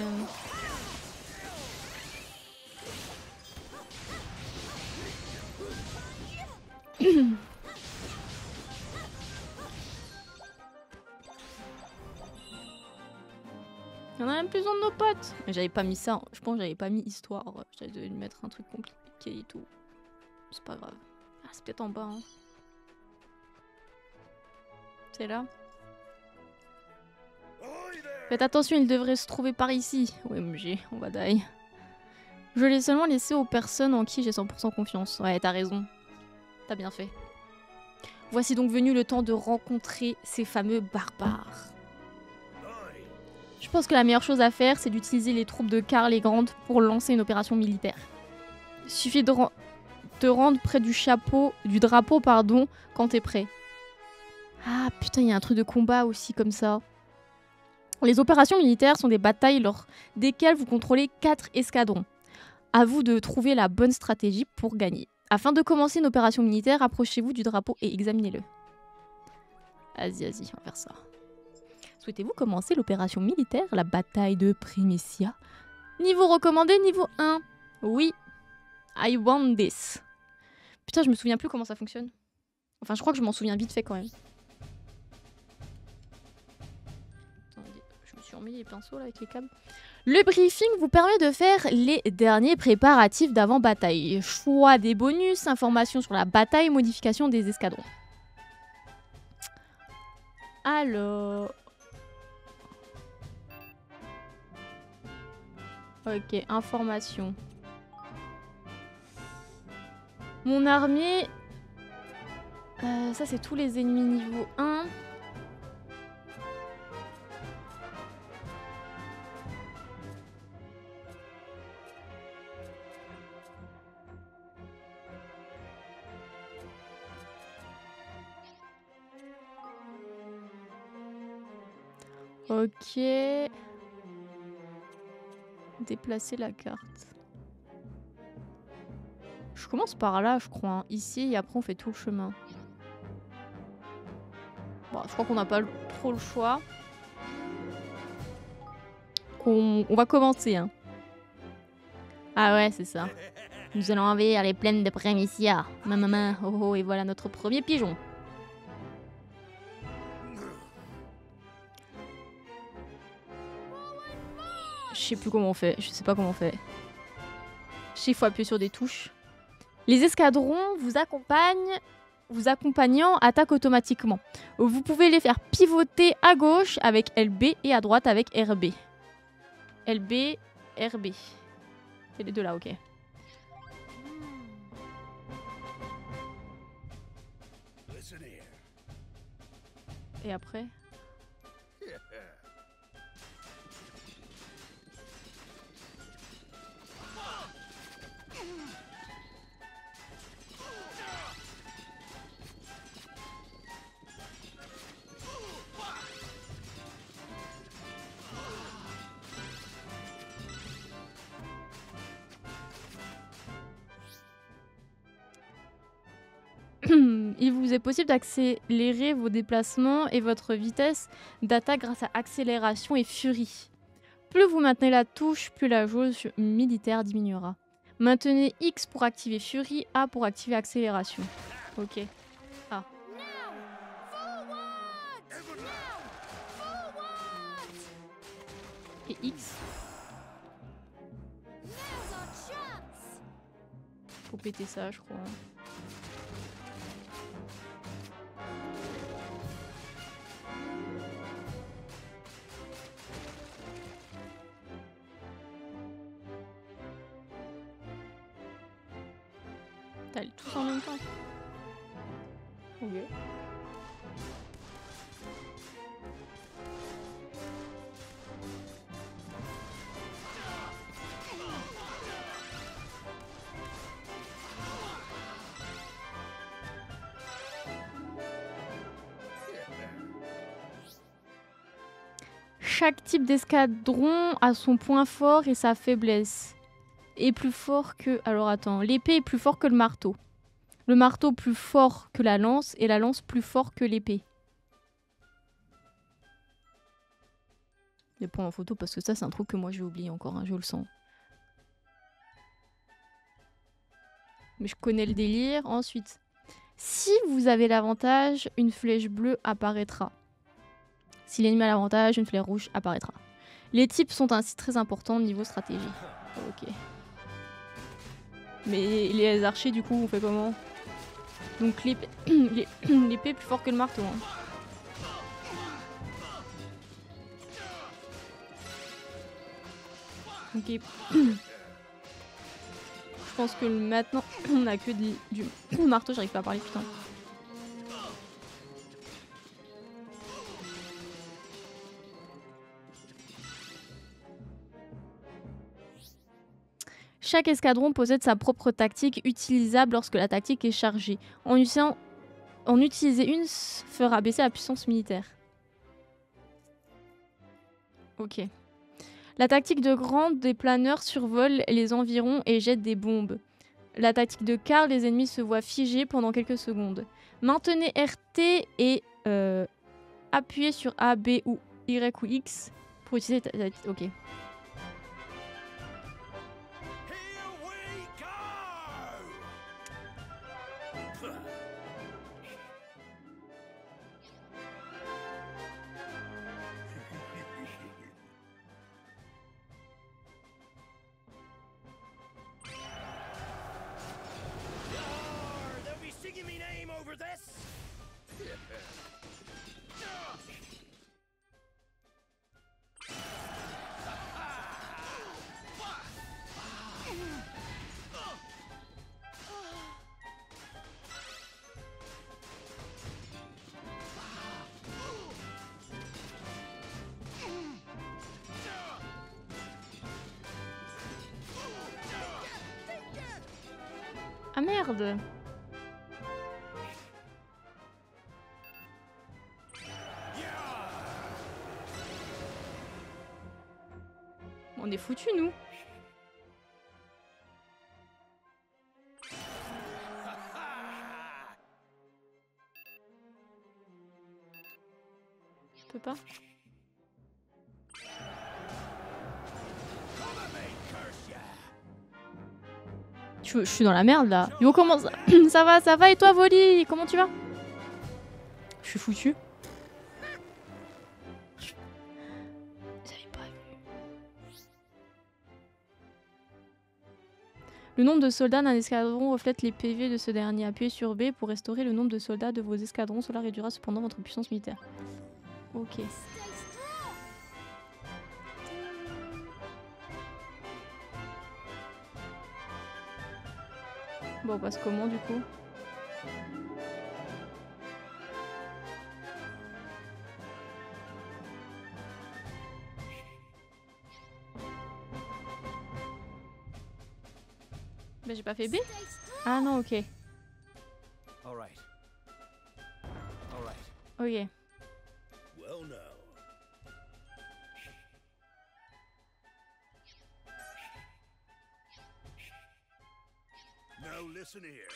S1: Il y en a même plus besoin de nos potes. Mais j'avais pas mis ça. Je pense que j'avais pas mis histoire. J'avais dû mettre un truc compliqué et tout. C'est pas grave. Ah, c'est peut-être en bas. Hein. C'est là. Faites attention, il devrait se trouver par ici. OMG, on va die. Je l'ai seulement laissé aux personnes en qui j'ai 100% confiance. Ouais, t'as raison. T'as bien fait. Voici donc venu le temps de rencontrer ces fameux barbares. Je pense que la meilleure chose à faire, c'est d'utiliser les troupes de Karl et Grant pour lancer une opération militaire. Il suffit de te rendre près du drapeau, quand t'es prêt. Ah putain, il y a un truc de combat aussi comme ça. Les opérations militaires sont des batailles lors desquelles vous contrôlez 4 escadrons. À vous de trouver la bonne stratégie pour gagner. Afin de commencer une opération militaire, approchez-vous du drapeau et examinez-le. Vas-y, on va faire ça. Souhaitez-vous commencer l'opération militaire, la bataille de Primicia? Niveau recommandé, niveau 1. Oui. I want this. Putain, je me souviens plus comment ça fonctionne. Enfin, je crois que je m'en souviens vite fait quand même. Attendez, je me suis emmêlé les pinceaux là avec les câbles. Le briefing vous permet de faire les derniers préparatifs d'avant-bataille. Choix des bonus, informations sur la bataille, modification des escadrons. Alors... Ok, information. Mon armée... ça c'est tous les ennemis niveau 1. Ok. Déplacer la carte. Je commence par là, je crois. Hein. Ici, et après on fait tout le chemin. Bon, je crois qu'on n'a pas trop le choix. On va commencer. Hein. Ah ouais, c'est ça. Nous allons envahir les plaines de Primicia. Maman, oh oh, et voilà notre premier pigeon. Je sais plus comment on fait. Je sais pas comment on fait. Je sais, il faut appuyer sur des touches. Les escadrons vous accompagnant attaquent automatiquement. Vous pouvez les faire pivoter à gauche avec LB et à droite avec RB. LB, RB. C'est les deux là, ok. Et après? Il vous est possible d'accélérer vos déplacements et votre vitesse d'attaque grâce à accélération et furie. Plus vous maintenez la touche, plus la jauge militaire diminuera. Maintenez X pour activer furie, A pour activer accélération. Ok. Ah. Et X. Faut péter ça, je crois. T'as tous en même temps. Ok. Chaque type d'escadron a son point fort et sa faiblesse. Est plus fort que... Alors attends, l'épée est plus fort que le marteau. Le marteau plus fort que la lance et la lance plus fort que l'épée. Je prends en photo parce que ça c'est un truc que moi j'ai oublié encore, hein, je le sens. Mais je connais le délire. Ensuite, si vous avez l'avantage, une flèche bleue apparaîtra. Si l'ennemi a l'avantage, une flèche rouge apparaîtra. Les types sont ainsi très importants au niveau stratégie. Ok. Mais les archers, du coup, on fait comment? Donc l'épée est plus fort que le marteau. Hein. Ok. Je pense que maintenant, on a que du marteau, j'arrive pas à parler, putain. Chaque escadron possède sa propre tactique utilisable lorsque la tactique est chargée. En utiliser une fera baisser la puissance militaire. Ok. La tactique de grande, des planeurs survolent les environs et jettent des bombes. La tactique de quart, les ennemis se voient figés pendant quelques secondes. Maintenez RT et appuyez sur A, B ou Y ou X pour utiliser ta tactique. Ok. Ah merde! On est foutus, nous. Je peux pas. Je suis dans la merde là. Yo, comment ça? Ça va et toi, Voli? Comment tu vas? Je suis foutu. J'avais pas vu. Le nombre de soldats d'un escadron reflète les PV de ce dernier. Appuyez sur B pour restaurer le nombre de soldats de vos escadrons. Cela réduira cependant votre puissance militaire. Ok. Bon, on passe comment du coup? Bah j'ai pas fait B? Ah non, ok. Ok.
S2: Now listen here.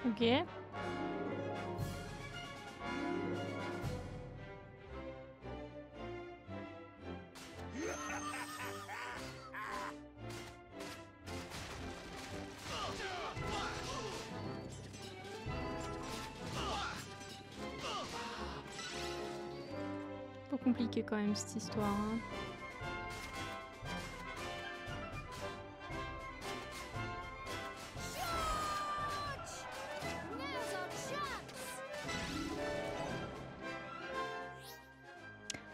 S1: Ok. Pas compliqué quand même cette histoire. Hein.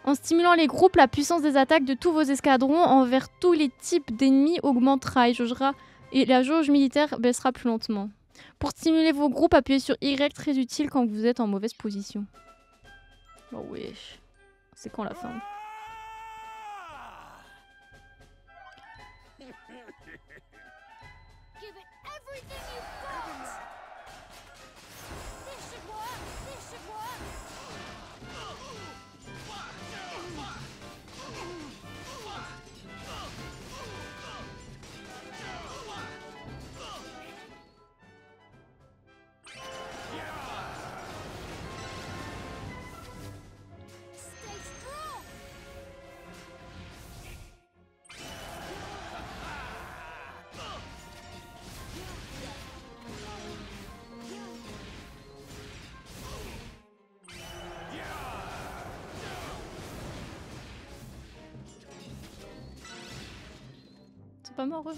S1: En stimulant les groupes, la puissance des attaques de tous vos escadrons envers tous les types d'ennemis augmentera et la jauge militaire baissera plus lentement. Pour stimuler vos groupes, appuyez sur Y, très utile quand vous êtes en mauvaise position. Oh wesh. C'est quand la fin?
S3: Give it everything you've got! This should work! This should work! Stay strong!
S1: C'est pas mort eux.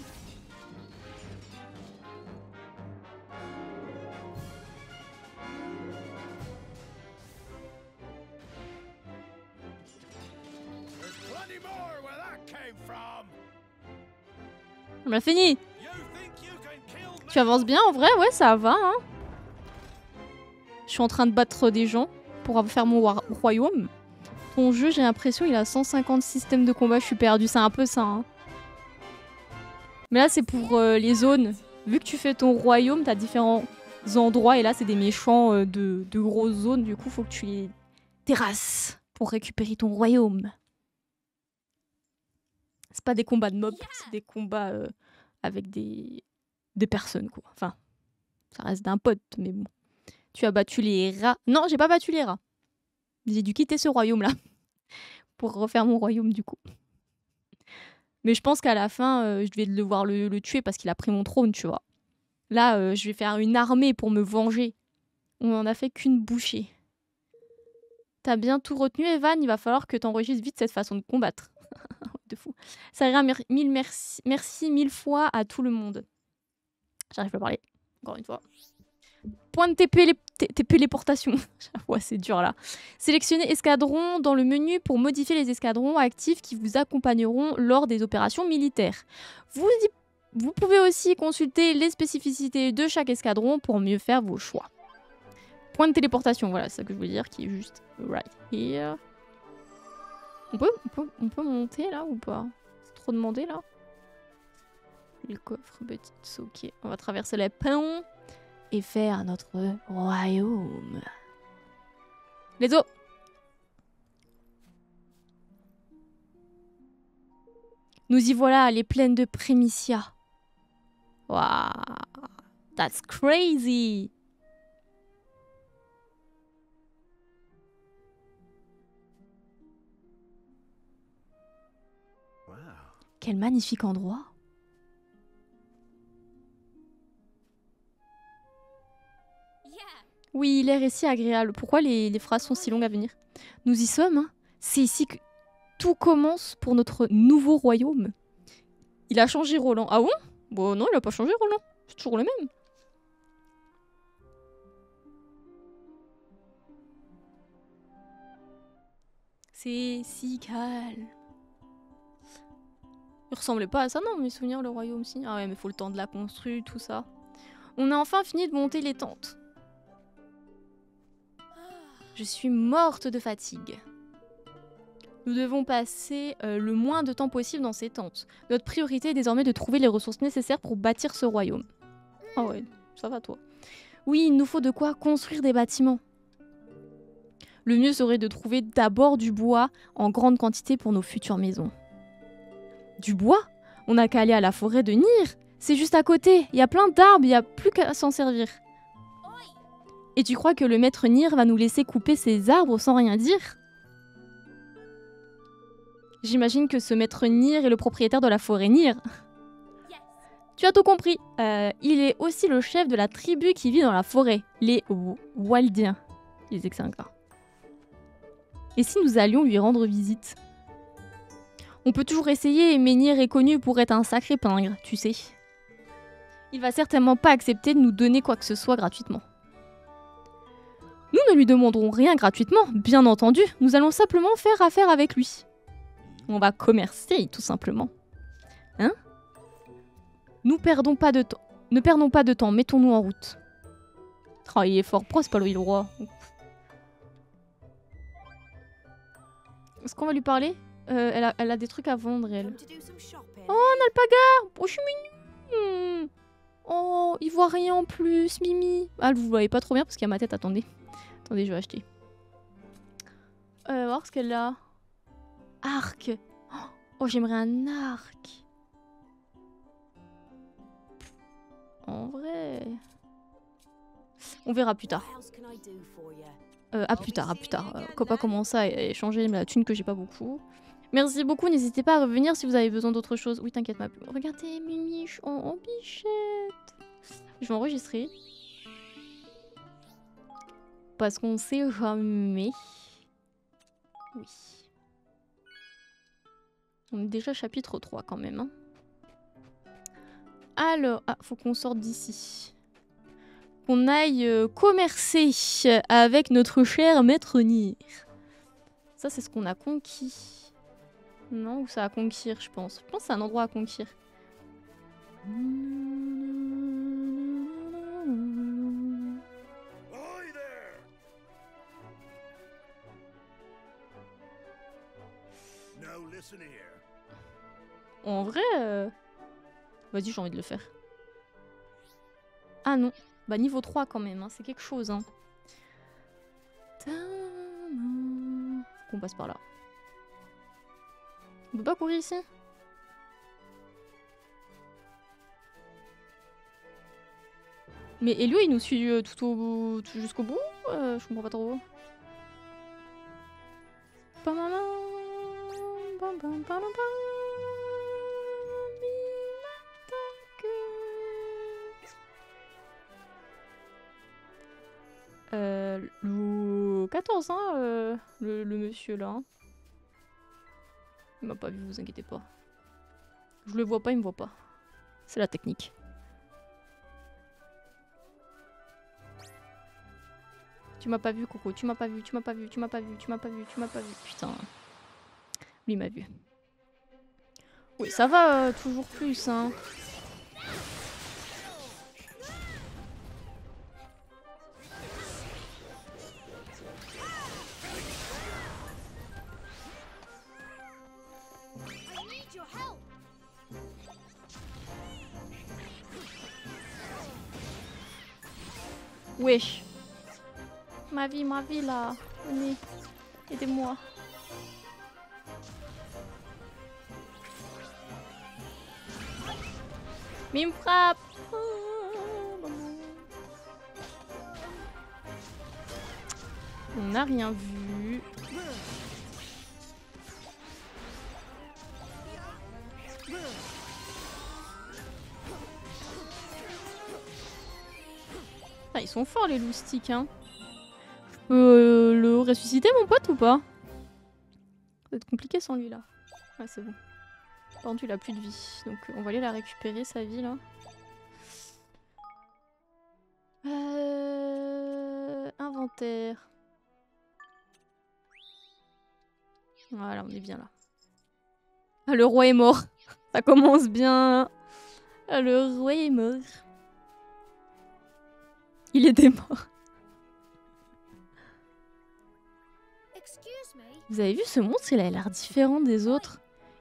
S2: There's plenty more where that came from.
S1: On a fini.
S2: You think you can kill me?
S1: Tu avances bien en vrai? Ouais, ça va. Hein. Je suis en train de battre des gens pour faire mon royaume. Ton jeu, j'ai l'impression, il a 150 systèmes de combat. Je suis perdu. C'est un peu ça. Hein. Mais là, c'est pour les zones. Vu que tu fais ton royaume, t'as différents endroits. Et là, c'est des méchants de grosses zones. Du coup, faut que tu les terrasses pour récupérer ton royaume. C'est pas des combats de mobs, c'est des combats avec des personnes, quoi. Enfin, ça reste d'un pote, mais bon. Tu as battu les rats. Non, j'ai pas battu les rats. J'ai dû quitter ce royaume-là pour refaire mon royaume, du coup. Mais je pense qu'à la fin, je vais devoir le tuer parce qu'il a pris mon trône, tu vois. Là, je vais faire une armée pour me venger. On en a fait qu'une bouchée. T'as bien tout retenu, Evan? Il va falloir que t'enregistres vite cette façon de combattre. De fou. Ça ira, merci 1000 fois à tout le monde. J'arrive pas à parler, encore une fois. Point de téléportation. Ouais, c'est dur là. Sélectionnez escadron dans le menu pour modifier les escadrons actifs qui vous accompagneront lors des opérations militaires. Vous pouvez aussi consulter les spécificités de chaque escadron pour mieux faire vos choix. Point de téléportation, voilà, c'est ça que je voulais dire, qui est juste right here. On peut monter là ou pas? C'est trop demandé là? Le coffre, petite, ok. On va traverser les ponts et faire notre royaume. Let's go! Nous y voilà, les plaines de Prémicia. Waouh! That's crazy!
S2: Wow.
S1: Quel magnifique endroit! Oui, l'air est si agréable. Pourquoi les phrases sont si longues à venir? Nous y sommes, hein. C'est ici que tout commence pour notre nouveau royaume. Il a changé Roland. Ah bon? Bon non, il a pas changé Roland. C'est toujours le même. C'est si calme. Il ressemblait pas à ça, non, mes souvenirs, le royaume, si. Ah ouais, mais faut le temps de la construire, tout ça. On a enfin fini de monter les tentes. Je suis morte de fatigue. Nous devons passer le moins de temps possible dans ces tentes. Notre priorité est désormais de trouver les ressources nécessaires pour bâtir ce royaume. Ah ouais, ça va toi. Oui, il nous faut de quoi construire des bâtiments. Le mieux serait de trouver d'abord du bois en grande quantité pour nos futures maisons. Du bois? On n'a qu'à aller à la forêt de Nyr. C'est juste à côté. Il y a plein d'arbres, il n'y a plus qu'à s'en servir. Et tu crois que le maître Nier va nous laisser couper ces arbres sans rien dire? J'imagine que ce maître Nier est le propriétaire de la forêt Nier. Tu as tout compris. Il est aussi le chef de la tribu qui vit dans la forêt, les Waldiens. Les Exingras. Et si nous allions lui rendre visite? On peut toujours essayer, mais Nier est connu pour être un sacré pingre, tu sais. Il va certainement pas accepter de nous donner quoi que ce soit gratuitement. Nous ne lui demanderons rien gratuitement, bien entendu. Nous allons simplement faire affaire avec lui. On va commercer, tout simplement. Hein? Ne perdons pas de temps, mettons-nous en route. Oh, il est fort pro, c'est pas lui le roi. Est-ce qu'on va lui parler? Elle a des trucs à vendre, elle. Oh, un alpaga! Oh, je suis mignon! Oh, il voit rien en plus, Mimi. Ah, vous voyez pas trop bien parce qu'il y a ma tête, attendez. Attendez, je vais acheter. Voir ce qu'elle a. Arc! Oh, j'aimerais un arc! En vrai... On verra plus tard. À plus tard. Copa commence à échanger la thune que j'ai pas beaucoup. Merci beaucoup, n'hésitez pas à revenir si vous avez besoin d'autre chose. Oui, t'inquiète pas. Regardez, Mimiche en bichette. Je vais enregistrer. Parce qu'on sait jamais. Oui. On est déjà chapitre 3 quand même. Hein. Alors, faut qu'on sorte d'ici. Qu'on aille commercer avec notre cher maître Nier. Ça, c'est ce qu'on a conquis. Non, ou ça à conquérir, je pense. Je pense que c'est un endroit à conquérir. En vrai, vas-y, j'ai envie de le faire. Ah non. Bah niveau 3 quand même, hein. C'est quelque chose. Hein. On passe par là. On peut pas courir ici? Mais Elio il nous suit tout jusqu'au bout? Je comprends pas trop. Le 14, hein, le monsieur là. Hein. Il m'a pas vu, vous inquiétez pas. Je le vois pas, il me voit pas. C'est la technique. Tu m'as pas vu, Coco, tu m'as pas vu, tu m'as pas vu, tu m'as pas vu, tu m'as pas vu, tu m'as pas vu. Putain. Lui m'a vu. Oui, ça va toujours plus, hein. Wesh. Ma vie là. Venez. Aidez-moi. Mais il me frappe. On n'a rien vu. Ah, ils sont forts les loustiques, hein. Je peux le ressusciter mon pote ou pas? Ça va être compliqué sans lui là. Ah c'est bon. Par contre il a plus de vie. Donc on va aller la récupérer sa vie là. Inventaire. Voilà, on est bien là. Ah, le roi est mort. Ça commence bien. Ah, le roi est mort. Il était mort. Vous avez vu ce monstre? Il a l'air différent des autres.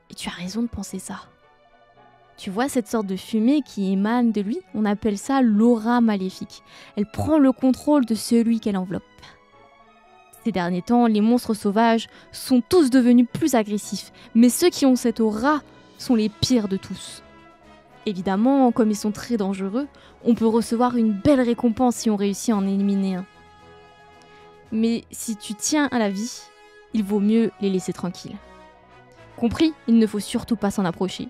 S1: Et tu as raison de penser ça. Tu vois cette sorte de fumée qui émane de lui? On appelle ça l'aura maléfique. Elle prend le contrôle de celui qu'elle enveloppe. Ces derniers temps, les monstres sauvages sont tous devenus plus agressifs. Mais ceux qui ont cette aura sont les pires de tous. Évidemment, comme ils sont très dangereux, on peut recevoir une belle récompense si on réussit à en éliminer un. Mais si tu tiens à la vie, il vaut mieux les laisser tranquilles. Compris? Il ne faut surtout pas s'en approcher.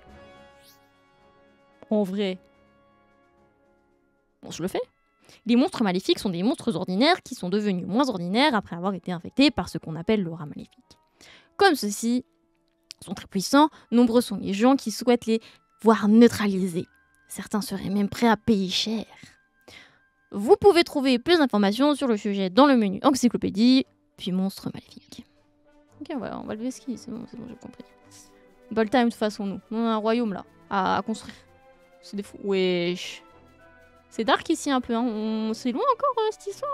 S1: En vrai. Bon, je le fais. Les monstres maléfiques sont des monstres ordinaires qui sont devenus moins ordinaires après avoir été infectés par ce qu'on appelle l'aura maléfique. Comme ceux-ci sont très puissants, nombreux sont les gens qui souhaitent les voir neutralisés. Certains seraient même prêts à payer cher. Vous pouvez trouver plus d'informations sur le sujet dans le menu encyclopédie, puis monstres maléfiques. Ok, voilà, on va lever ski, c'est bon, j'ai compris. Ball time de toute façon, nous. On a un royaume là, à construire. C'est des fous. Wesh. C'est dark ici un peu, hein. C'est loin encore cette histoire.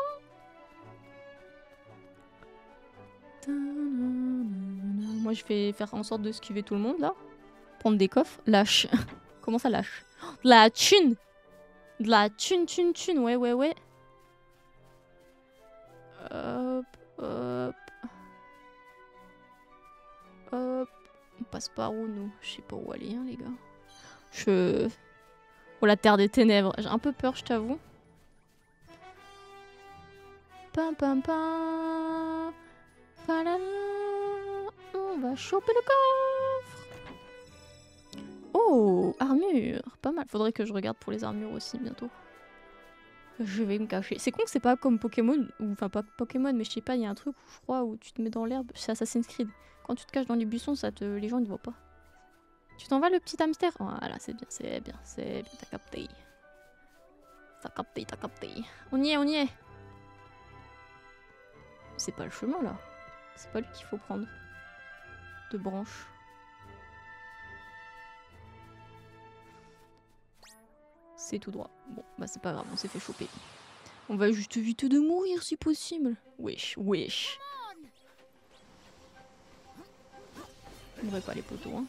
S1: Moi je vais faire en sorte de esquiver tout le monde là. Prendre des coffres. Lâche. Comment ça lâche? De la thune. De la thune. Ouais. Hop. On passe par où nous? Je sais pas où aller hein, les gars. Oh la terre des ténèbres. J'ai un peu peur je t'avoue. Pam. Palala. On va choper le coffre. Oh, armure. Pas mal. Faudrait que je regarde pour les armures aussi bientôt. Je vais me cacher. C'est con que c'est pas comme Pokémon. Enfin pas Pokémon mais je sais pas. Il y a un truc où je crois où tu te mets dans l'herbe. C'est Assassin's Creed. Quand tu te caches dans les buissons les gens ne voient pas. Tu t'en vas le petit hamster? Voilà c'est bien. T'as capté. On y est. C'est pas le chemin là. C'est pas lui qu'il faut prendre. De branches. C'est tout droit. Bon, bah c'est pas grave, on s'est fait choper. On va juste éviter de mourir si possible. Wesh. On n'aurait pas les poteaux, hein.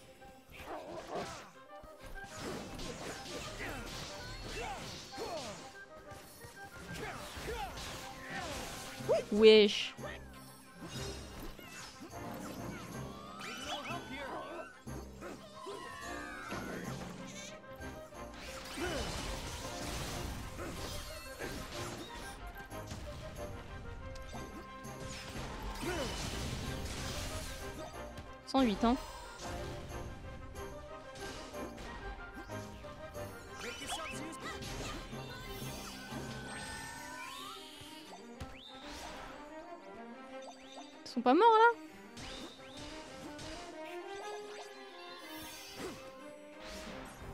S1: Wesh. « 108 hein. Ils sont pas morts là?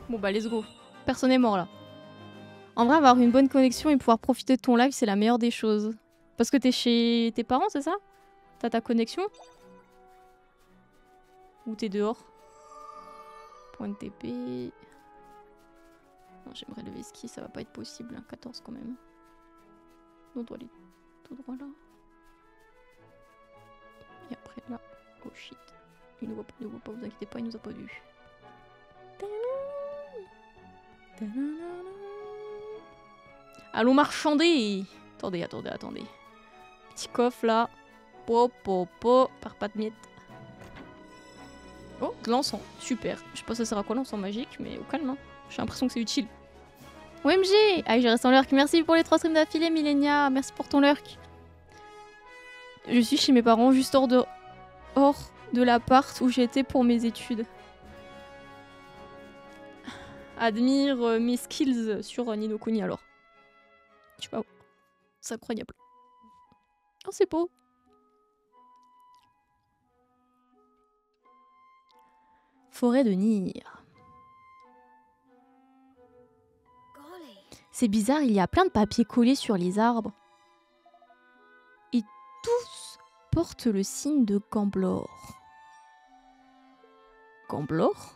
S1: Bon bah let's go. Personne n'est mort là. En vrai avoir une bonne connexion et pouvoir profiter de ton live c'est la meilleure des choses. Parce que t'es chez tes parents c'est ça? T'as ta connexion? Ou t'es dehors? Point de TP. Non, j'aimerais lever ski, ça va pas être possible. Hein. 14 quand même. On doit aller tout droit là. Et après là. Oh shit. Il nous voit pas, vous inquiétez pas, il nous a pas vu. Allons marchander. Attendez. Petit coffre là. Par pas de miettes. Oh, de l'encens, super. Je sais pas ça sert à quoi l'encens magique, mais au calme, hein. J'ai l'impression que c'est utile. OMG! Ah, je reste en lurk. Merci pour les 3 streams d'affilée, Millenia. Merci pour ton lurk. Je suis chez mes parents, juste hors de l'appart où j'étais pour mes études. Admire mes skills sur Ni no Kuni alors. Tu vois, c'est incroyable. Oh, c'est beau. Forêt de Nir. C'est bizarre, il y a plein de papiers collés sur les arbres. Et tous portent le signe de Gamblor. Gamblor?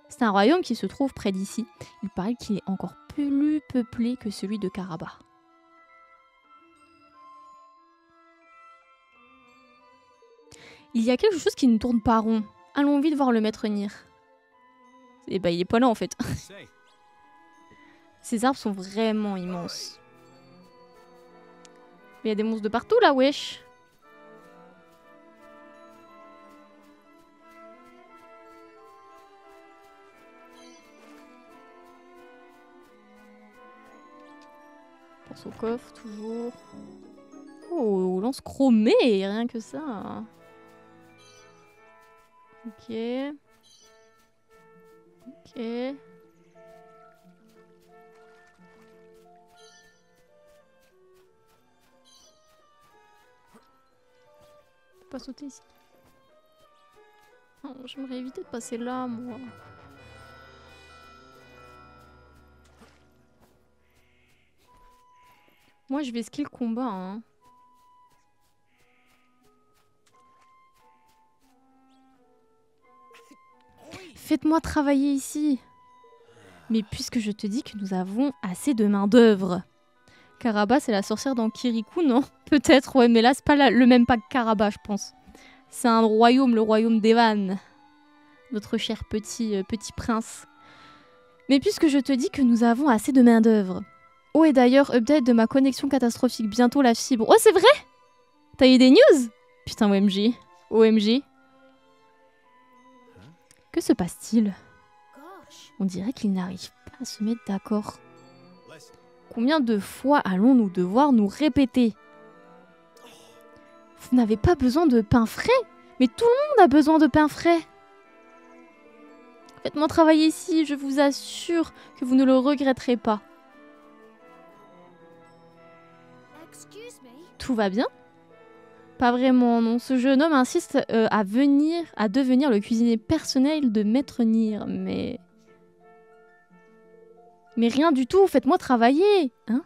S1: C'est un royaume qui se trouve près d'ici. Il paraît qu'il est encore plus peuplé que celui de Karaba. Il y a quelque chose qui ne tourne pas rond. Allons vite voir le maître Nir. Et bah il est pas là en fait. Ces arbres sont vraiment immenses. Mais il y a des monstres de partout là, wesh. Pense au coffre, toujours. Oh, lance chromée, rien que ça. Ok. Ok. Pas sauter ici. Oh, j'aimerais éviter de passer là, moi. Moi, je vais skill combat, hein. Faites-moi travailler ici. Mais puisque je te dis que nous avons assez de main d'œuvre. Karaba, c'est la sorcière dans Kirikou, non? Peut-être, ouais, mais là, c'est pas le même pack Karaba, je pense. C'est un royaume, le royaume d'Evan. Notre cher petit prince. Mais puisque je te dis que nous avons assez de main d'œuvre. Oh, et d'ailleurs, update de ma connexion catastrophique. Bientôt la fibre. Oh, c'est vrai? T'as eu des news? Putain, OMG. OMG. Que se passe-t-il? On dirait qu'ils n'arrivent pas à se mettre d'accord. Combien de fois allons-nous devoir nous répéter? Vous n'avez pas besoin de pain frais? Mais tout le monde a besoin de pain frais. Faites-moi travailler ici, je vous assure que vous ne le regretterez pas. Tout va bien? Pas vraiment, non. Ce jeune homme insiste à devenir le cuisinier personnel de Maître Nier, mais rien du tout, faites-moi travailler, hein?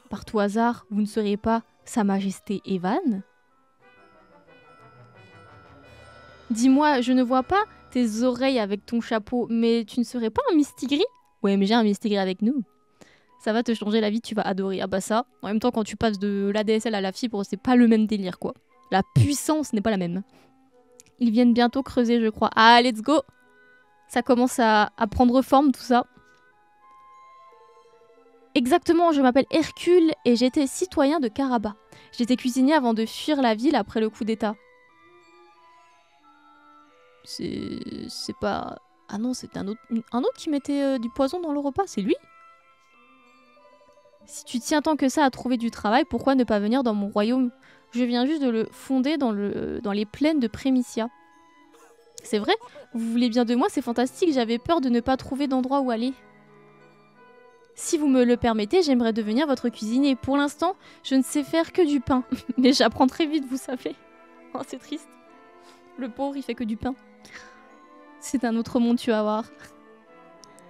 S1: Par tout hasard, vous ne serez pas Sa Majesté Evan? Dis-moi, je ne vois pas tes oreilles avec ton chapeau, mais tu ne serais pas un Mistigris? Ouais, mais j'ai un Mistigris avec nous. Ça va te changer la vie, tu vas adorer. Ah bah ça, en même temps, quand tu passes de l'ADSL à la fibre, c'est pas le même délire, quoi. La puissance n'est pas la même. Ils viennent bientôt creuser, je crois. Ah, let's go! Ça commence à prendre forme, tout ça. Exactement, je m'appelle Hercule et j'étais citoyen de Karaba. J'étais cuisinier avant de fuir la ville après le coup d'état. C'est pas... Ah non, c'était un autre qui mettait du poison dans le repas, c'est lui? Si tu tiens tant que ça à trouver du travail, pourquoi ne pas venir dans mon royaume? Je viens juste de le fonder dans les plaines de Prémicia. C'est vrai? Vous voulez bien de moi? C'est fantastique, j'avais peur de ne pas trouver d'endroit où aller. Si vous me le permettez, j'aimerais devenir votre cuisinier. Pour l'instant, je ne sais faire que du pain. Mais j'apprends très vite, vous savez. Oh, c'est triste. Le pauvre, il fait que du pain. C'est un autre monde, tu vas voir.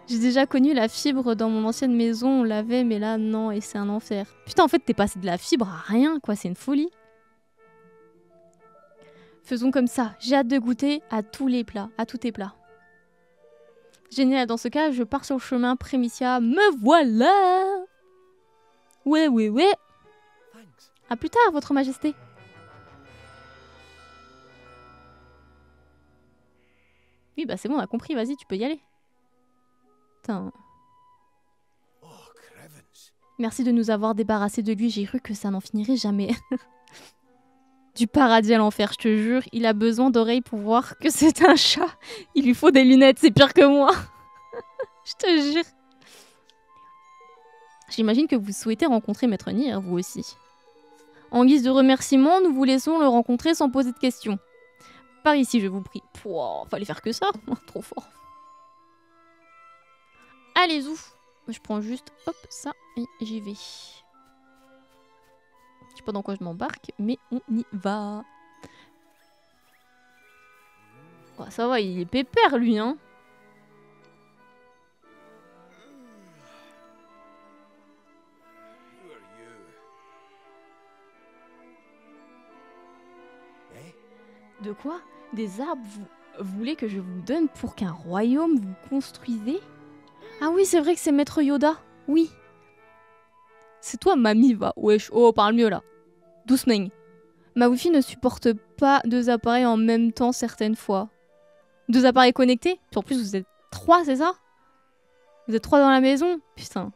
S1: J'ai déjà connu la fibre dans mon ancienne maison, on l'avait, mais là, non, et c'est un enfer. Putain, en fait, t'es passé de la fibre à rien, quoi, c'est une folie. Faisons comme ça, j'ai hâte de goûter à tous les plats, à tous tes plats. Génial, dans ce cas, je pars sur le chemin Prémicia, me voilà! Ouais. À plus tard, votre majesté. Oui, bah c'est bon, on a compris, vas-y, tu peux y aller. Putain. Merci de nous avoir débarrassés de lui, j'ai cru que ça n'en finirait jamais. Du paradis à l'enfer, je te jure, il a besoin d'oreilles pour voir que c'est un chat. Il lui faut des lunettes, c'est pire que moi. Je te jure. J'imagine que vous souhaitez rencontrer Maître Nier, vous aussi. En guise de remerciement, nous vous laissons le rencontrer sans poser de questions. Par ici, je vous prie. Pouah, fallait faire que ça, trop fort. Allez, ouf. Je prends juste, hop, ça, et j'y vais. Je sais pas dans quoi je m'embarque, mais on y va. Oh, ça va, il est pépère, lui, hein. De quoi? Des arbres, vous voulez que je vous donne pour qu'un royaume vous construisez? Ah oui, c'est vrai que c'est Maître Yoda. Oui. C'est toi, mamie, va. Wesh, oh, parle mieux, là. Doucement. Ma wifi ne supporte pas 2 appareils en même temps certaines fois. 2 appareils connectés? Puis en plus, vous êtes 3, c'est ça? Vous êtes 3 dans la maison? Putain.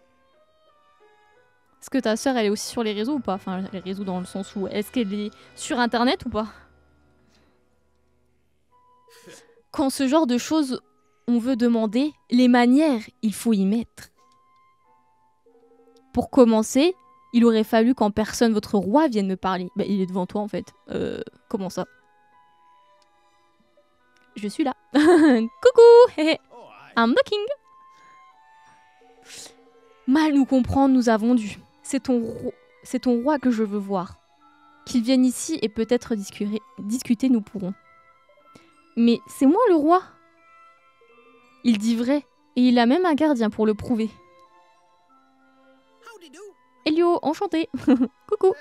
S1: Est-ce que ta sœur, elle est aussi sur les réseaux ou pas? Enfin, les réseaux dans le sens où... Est-ce qu'elle est sur Internet ou pas? Quand ce genre de choses on veut demander, les manières, il faut y mettre. Pour commencer, Il aurait fallu qu'en personne votre roi vienne me parler. Bah, il est devant toi en fait. Comment ça? Je suis là. Coucou. I'm the king. Mal nous comprendre, nous avons dû. C'est ton roi que je veux voir. Qu'il vienne ici et peut-être discuter, nous pourrons. Mais c'est moi le roi. Il dit vrai, et il a même un gardien pour le prouver. Elio, enchanté. Coucou.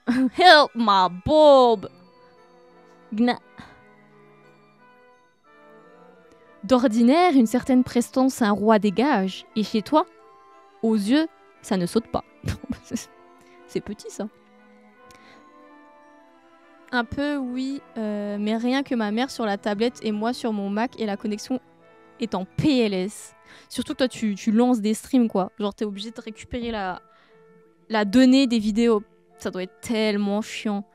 S1: Help my Bob. Gna. D'ordinaire, une certaine prestance un roi dégage. Et chez toi, aux yeux, ça ne saute pas. C'est petit ça. Un peu, oui, mais rien que ma mère sur la tablette et moi sur mon Mac et la connexion est en PLS. Surtout que toi, tu lances des streams, quoi. Genre, t'es obligé de récupérer la donnée des vidéos. Ça doit être tellement chiant.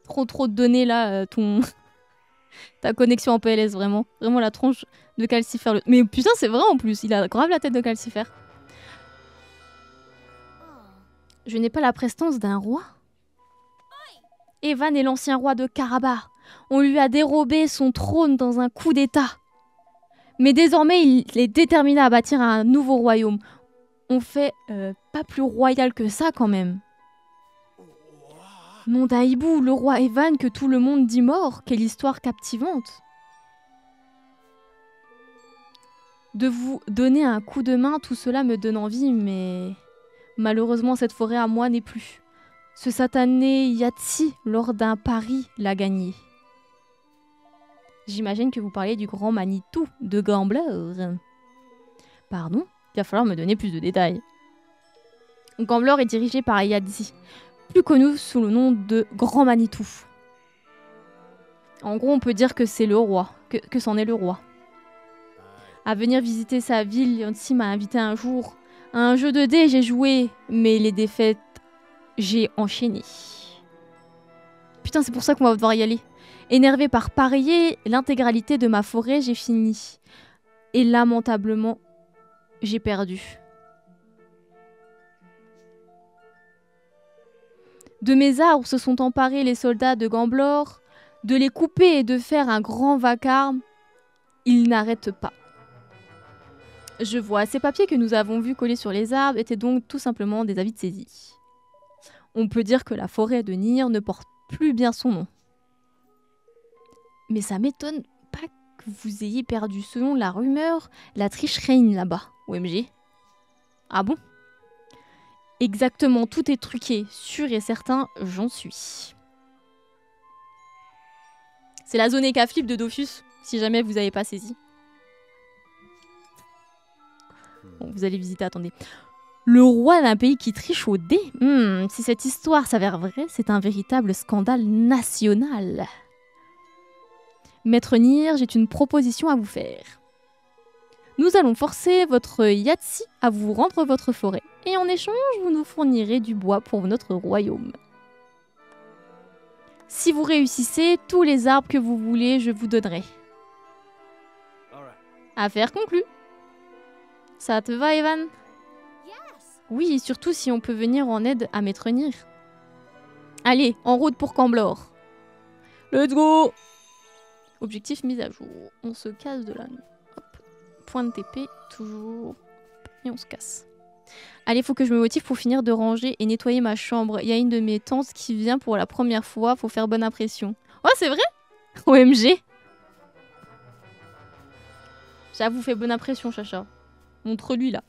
S1: Trop de données, là, ta connexion en PLS, vraiment. Vraiment la tronche de Calcifer. Mais putain, c'est vrai en plus. Il a grave la tête de Calcifer. Je n'ai pas la prestance d'un roi. Evan est l'ancien roi de Karabar. On lui a dérobé son trône dans un coup d'état. Mais désormais, il est déterminé à bâtir un nouveau royaume. On fait pas plus royal que ça quand même. Nom d'Aïbou, le roi Evan que tout le monde dit mort. Quelle histoire captivante. De vous donner un coup de main, tout cela me donne envie, mais malheureusement cette forêt à moi n'est plus. Ce satané Yahtzee, lors d'un pari, l'a gagné. J'imagine que vous parlez du grand Manitou de Gambler. Pardon, il va falloir me donner plus de détails. Gambler est dirigé par Yahtzee, plus connu sous le nom de Grand Manitou. En gros, on peut dire que c'est le roi, que c'en est le roi. À venir visiter sa ville, Yahtzee m'a invité un jour à un jeu de dés, j'ai joué, mais les défaites, j'ai enchaîné. Putain, c'est pour ça qu'on va devoir y aller. Énervé par parier l'intégralité de ma forêt, j'ai fini. Et lamentablement, j'ai perdu. De mes arbres se sont emparés les soldats de Gamblor. De les couper et de faire un grand vacarme, ils n'arrêtent pas. Je vois, ces papiers que nous avons vus collés sur les arbres étaient donc tout simplement des avis de saisie. On peut dire que la forêt de Nier ne porte plus bien son nom. Mais ça m'étonne pas que vous ayez perdu. Selon la rumeur, la triche règne là-bas. OMG. Ah bon? Exactement, tout est truqué. Sûr et certain, j'en suis. C'est la zone Eka-flip de Dofus, si jamais vous n'avez pas saisi. Bon, vous allez visiter, attendez. Le roi d'un pays qui triche au dé. Si cette histoire s'avère vraie, c'est un véritable scandale national. Maître Nier, j'ai une proposition à vous faire. Nous allons forcer votre Yahtzee à vous rendre votre forêt. Et en échange, vous nous fournirez du bois pour notre royaume. Si vous réussissez, tous les arbres que vous voulez, je vous donnerai. Affaire conclue. Ça te va, Evan? Oui, surtout si on peut venir en aide à Maître Nier. Allez, en route pour Camblor. Let's go! Objectif mis à jour. On se casse de là. Hop. Point de TP, toujours. Et on se casse. Allez, faut que je me motive pour finir de ranger et nettoyer ma chambre. Il y a une de mes tantes qui vient pour la première fois. Faut faire bonne impression. Oh, c'est vrai? OMG! J'avoue, fait bonne impression, Chacha. Montre-lui, là.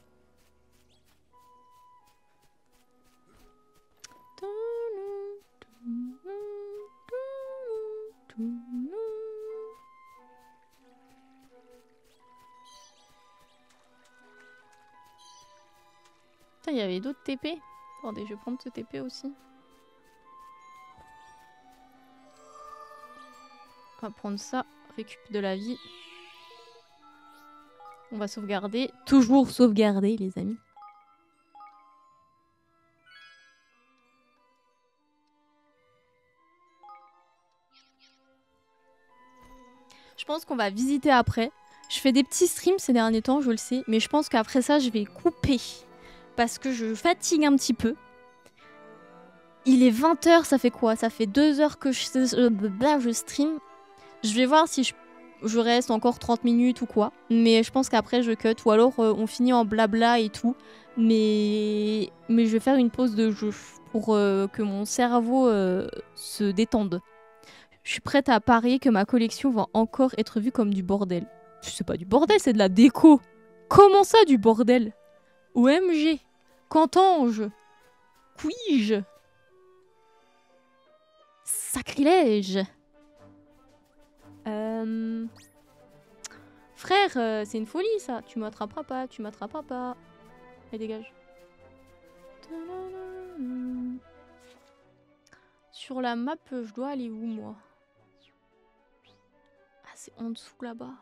S1: Putain, il y avait d'autres TP. Attendez, je vais prendre ce TP aussi. On va prendre ça. Récup de la vie. On va sauvegarder. Toujours sauvegarder, les amis. Je pense qu'on va visiter après. Je fais des petits streams ces derniers temps, je le sais. Mais je pense qu'après ça, je vais couper. parce que je fatigue un petit peu. Il est 20 h, ça fait quoi? Ça fait 2 heures que je stream. Je vais voir si je reste encore 30 minutes ou quoi. Mais je pense qu'après je cut. Ou alors on finit en blabla et tout. Mais je vais faire une pause de jeu pour que mon cerveau se détende. Je suis prête à parier que ma collection va encore être vue comme du bordel. C'est pas du bordel, c'est de la déco. Comment ça, du bordel? OMG. Qu'entends-je? Puis-je? Sacrilège. Frère, c'est une folie ça. Tu m'attraperas pas, tu m'attraperas pas. Allez, dégage. Sur la map, je dois aller où, moi? Ah, c'est en dessous, là-bas.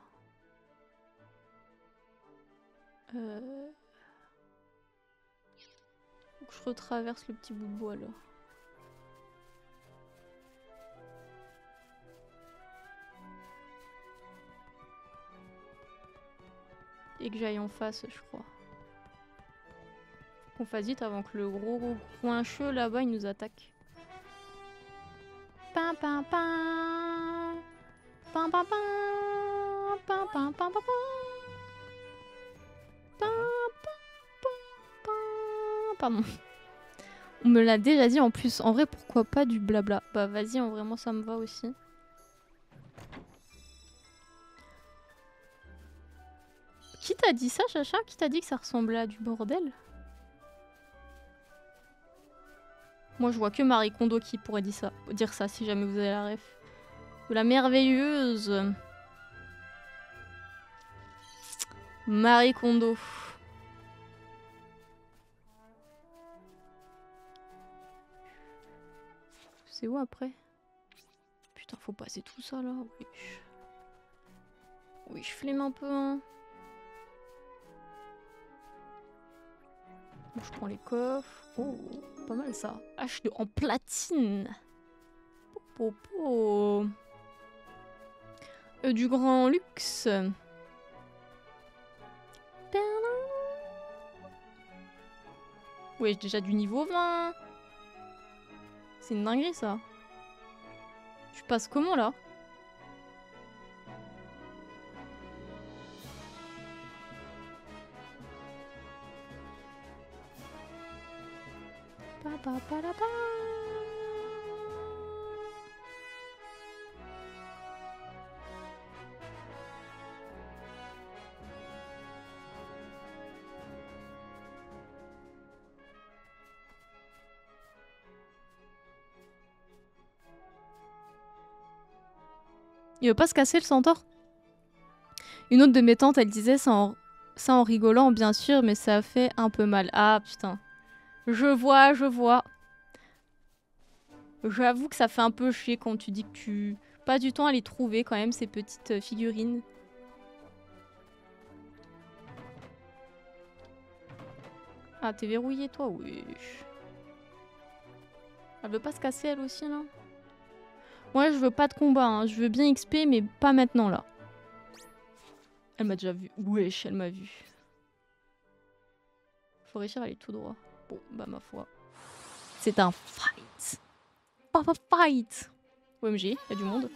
S1: Faut que je retraverse le petit bout de bois, là. Et que j'aille en face, je crois. Qu'on fasse vite avant que le gros coincheux là-bas il nous attaque. Pam pam pam. Pam pam pam. Pam pam pam pam pam. Pam pam pam. Pardon. On me l'a déjà dit en plus. En vrai, pourquoi pas du blabla? Bah vas-y, en vrai, moi ça me va aussi. Qui t'a dit ça, Chacha? Qui t'a dit que ça ressemblait à du bordel? Moi, je vois que Marie Kondo qui pourrait dire ça si jamais vous avez la ref. De la merveilleuse Marie Kondo. C'est où après? Putain, faut passer tout ça là. Oui, oui, je flemme un peu. Hein. Bon, je prends les coffres. Oh, pas mal ça. Hache en platine. Popo. Du grand luxe. Oui, j'ai déjà du niveau 20. C'est une dinguerie ça. Tu passes comment là? Pa, pa, pa, la, pa. Il veut pas se casser le centaure? Une autre de mes tantes, elle disait ça en rigolant, bien sûr, mais ça fait un peu mal. Ah putain. Je vois, je vois. J'avoue que ça fait un peu chier quand tu dis que tu... Pas du temps à les trouver quand même, ces petites figurines. Ah, t'es verrouillée toi? Oui. Elle veut pas se casser elle aussi là? Moi je veux pas de combat, hein. Je veux bien XP mais pas maintenant là. Elle m'a déjà vu. Wesh, elle m'a vu. Faut réussir à aller tout droit. Bon, bah ma foi. C'est un fight. Papa fight. OMG, y a du monde.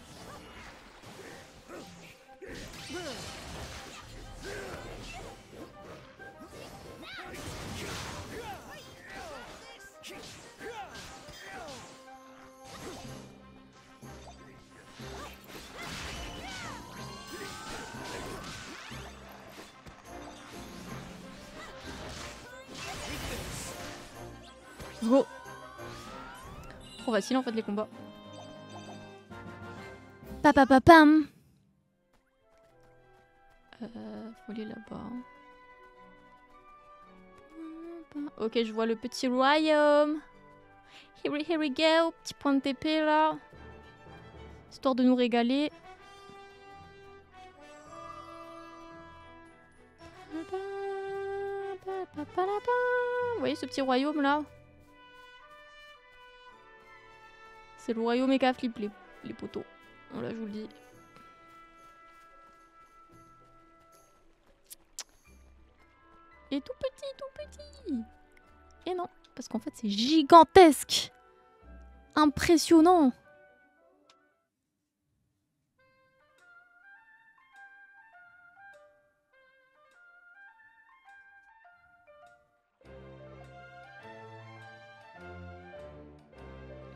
S1: Go. Trop facile en fait les combats. Papapapam. Faut aller là-bas. Ok, je vois le petit royaume. Here we go. Petit point de TP là. Histoire de nous régaler. Vous voyez ce petit royaume là? C'est le royaume méga flip les poteaux. Voilà, je vous le dis. Et tout petit, tout petit. Et non, parce qu'en fait c'est gigantesque. Impressionnant.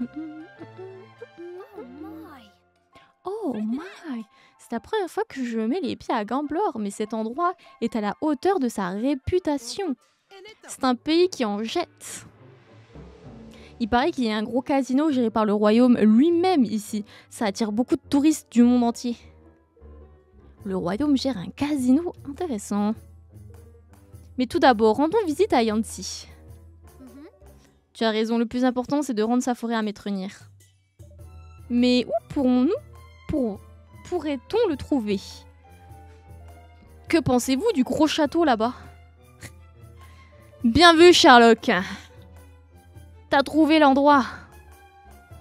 S3: Oh my!
S1: Oh my! C'est la première fois que je mets les pieds à Gamblor, mais cet endroit est à la hauteur de sa réputation. C'est un pays qui en jette. Il paraît qu'il y a un gros casino géré par le royaume lui-même ici. Ça attire beaucoup de touristes du monde entier. Le royaume gère un casino intéressant. Mais tout d'abord, rendons visite à Yancy. Tu as raison, le plus important c'est de rendre sa forêt à Maître-Nir. Mais où pourrait-on le trouver? Que pensez-vous du gros château là-bas? Bien vu, Sherlock. T'as trouvé l'endroit.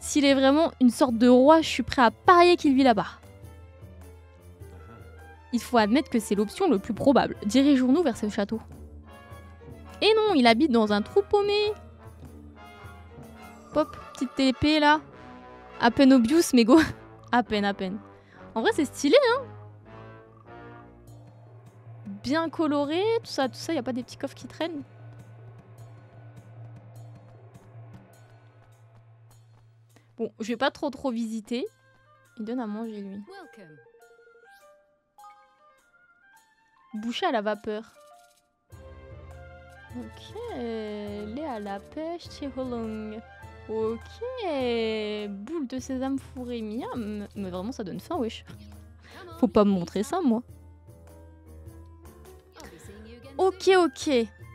S1: S'il est vraiment une sorte de roi, je suis prêt à parier qu'il vit là-bas. Il faut admettre que c'est l'option le plus probable. Dirigeons-nous vers ce château. Et non, il habite dans un trou paumé. Pop, petite épée là. À peine obvious, mais go. À peine, à peine. En vrai, c'est stylé, hein. Bien coloré, tout ça, y a pas des petits coffres qui traînent. Bon, je vais pas trop visiter. Il donne à manger, lui. Boucher à la vapeur. Ok, lait à la pêche, Holong. Ok, boule de sésame fourrée, miam. Mais vraiment, ça donne faim, wesh. Faut pas me montrer ça, moi. Ok, ok.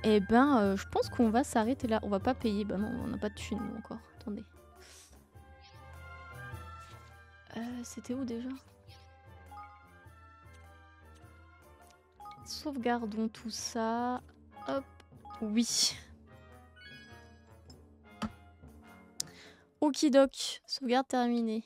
S1: Eh ben, je pense qu'on va s'arrêter là. On va pas payer. Bah non, on n'a pas de thunes encore. Attendez. C'était où déjà? Sauvegardons tout ça. Hop. Oui. Okidoc. Sauvegarde terminée.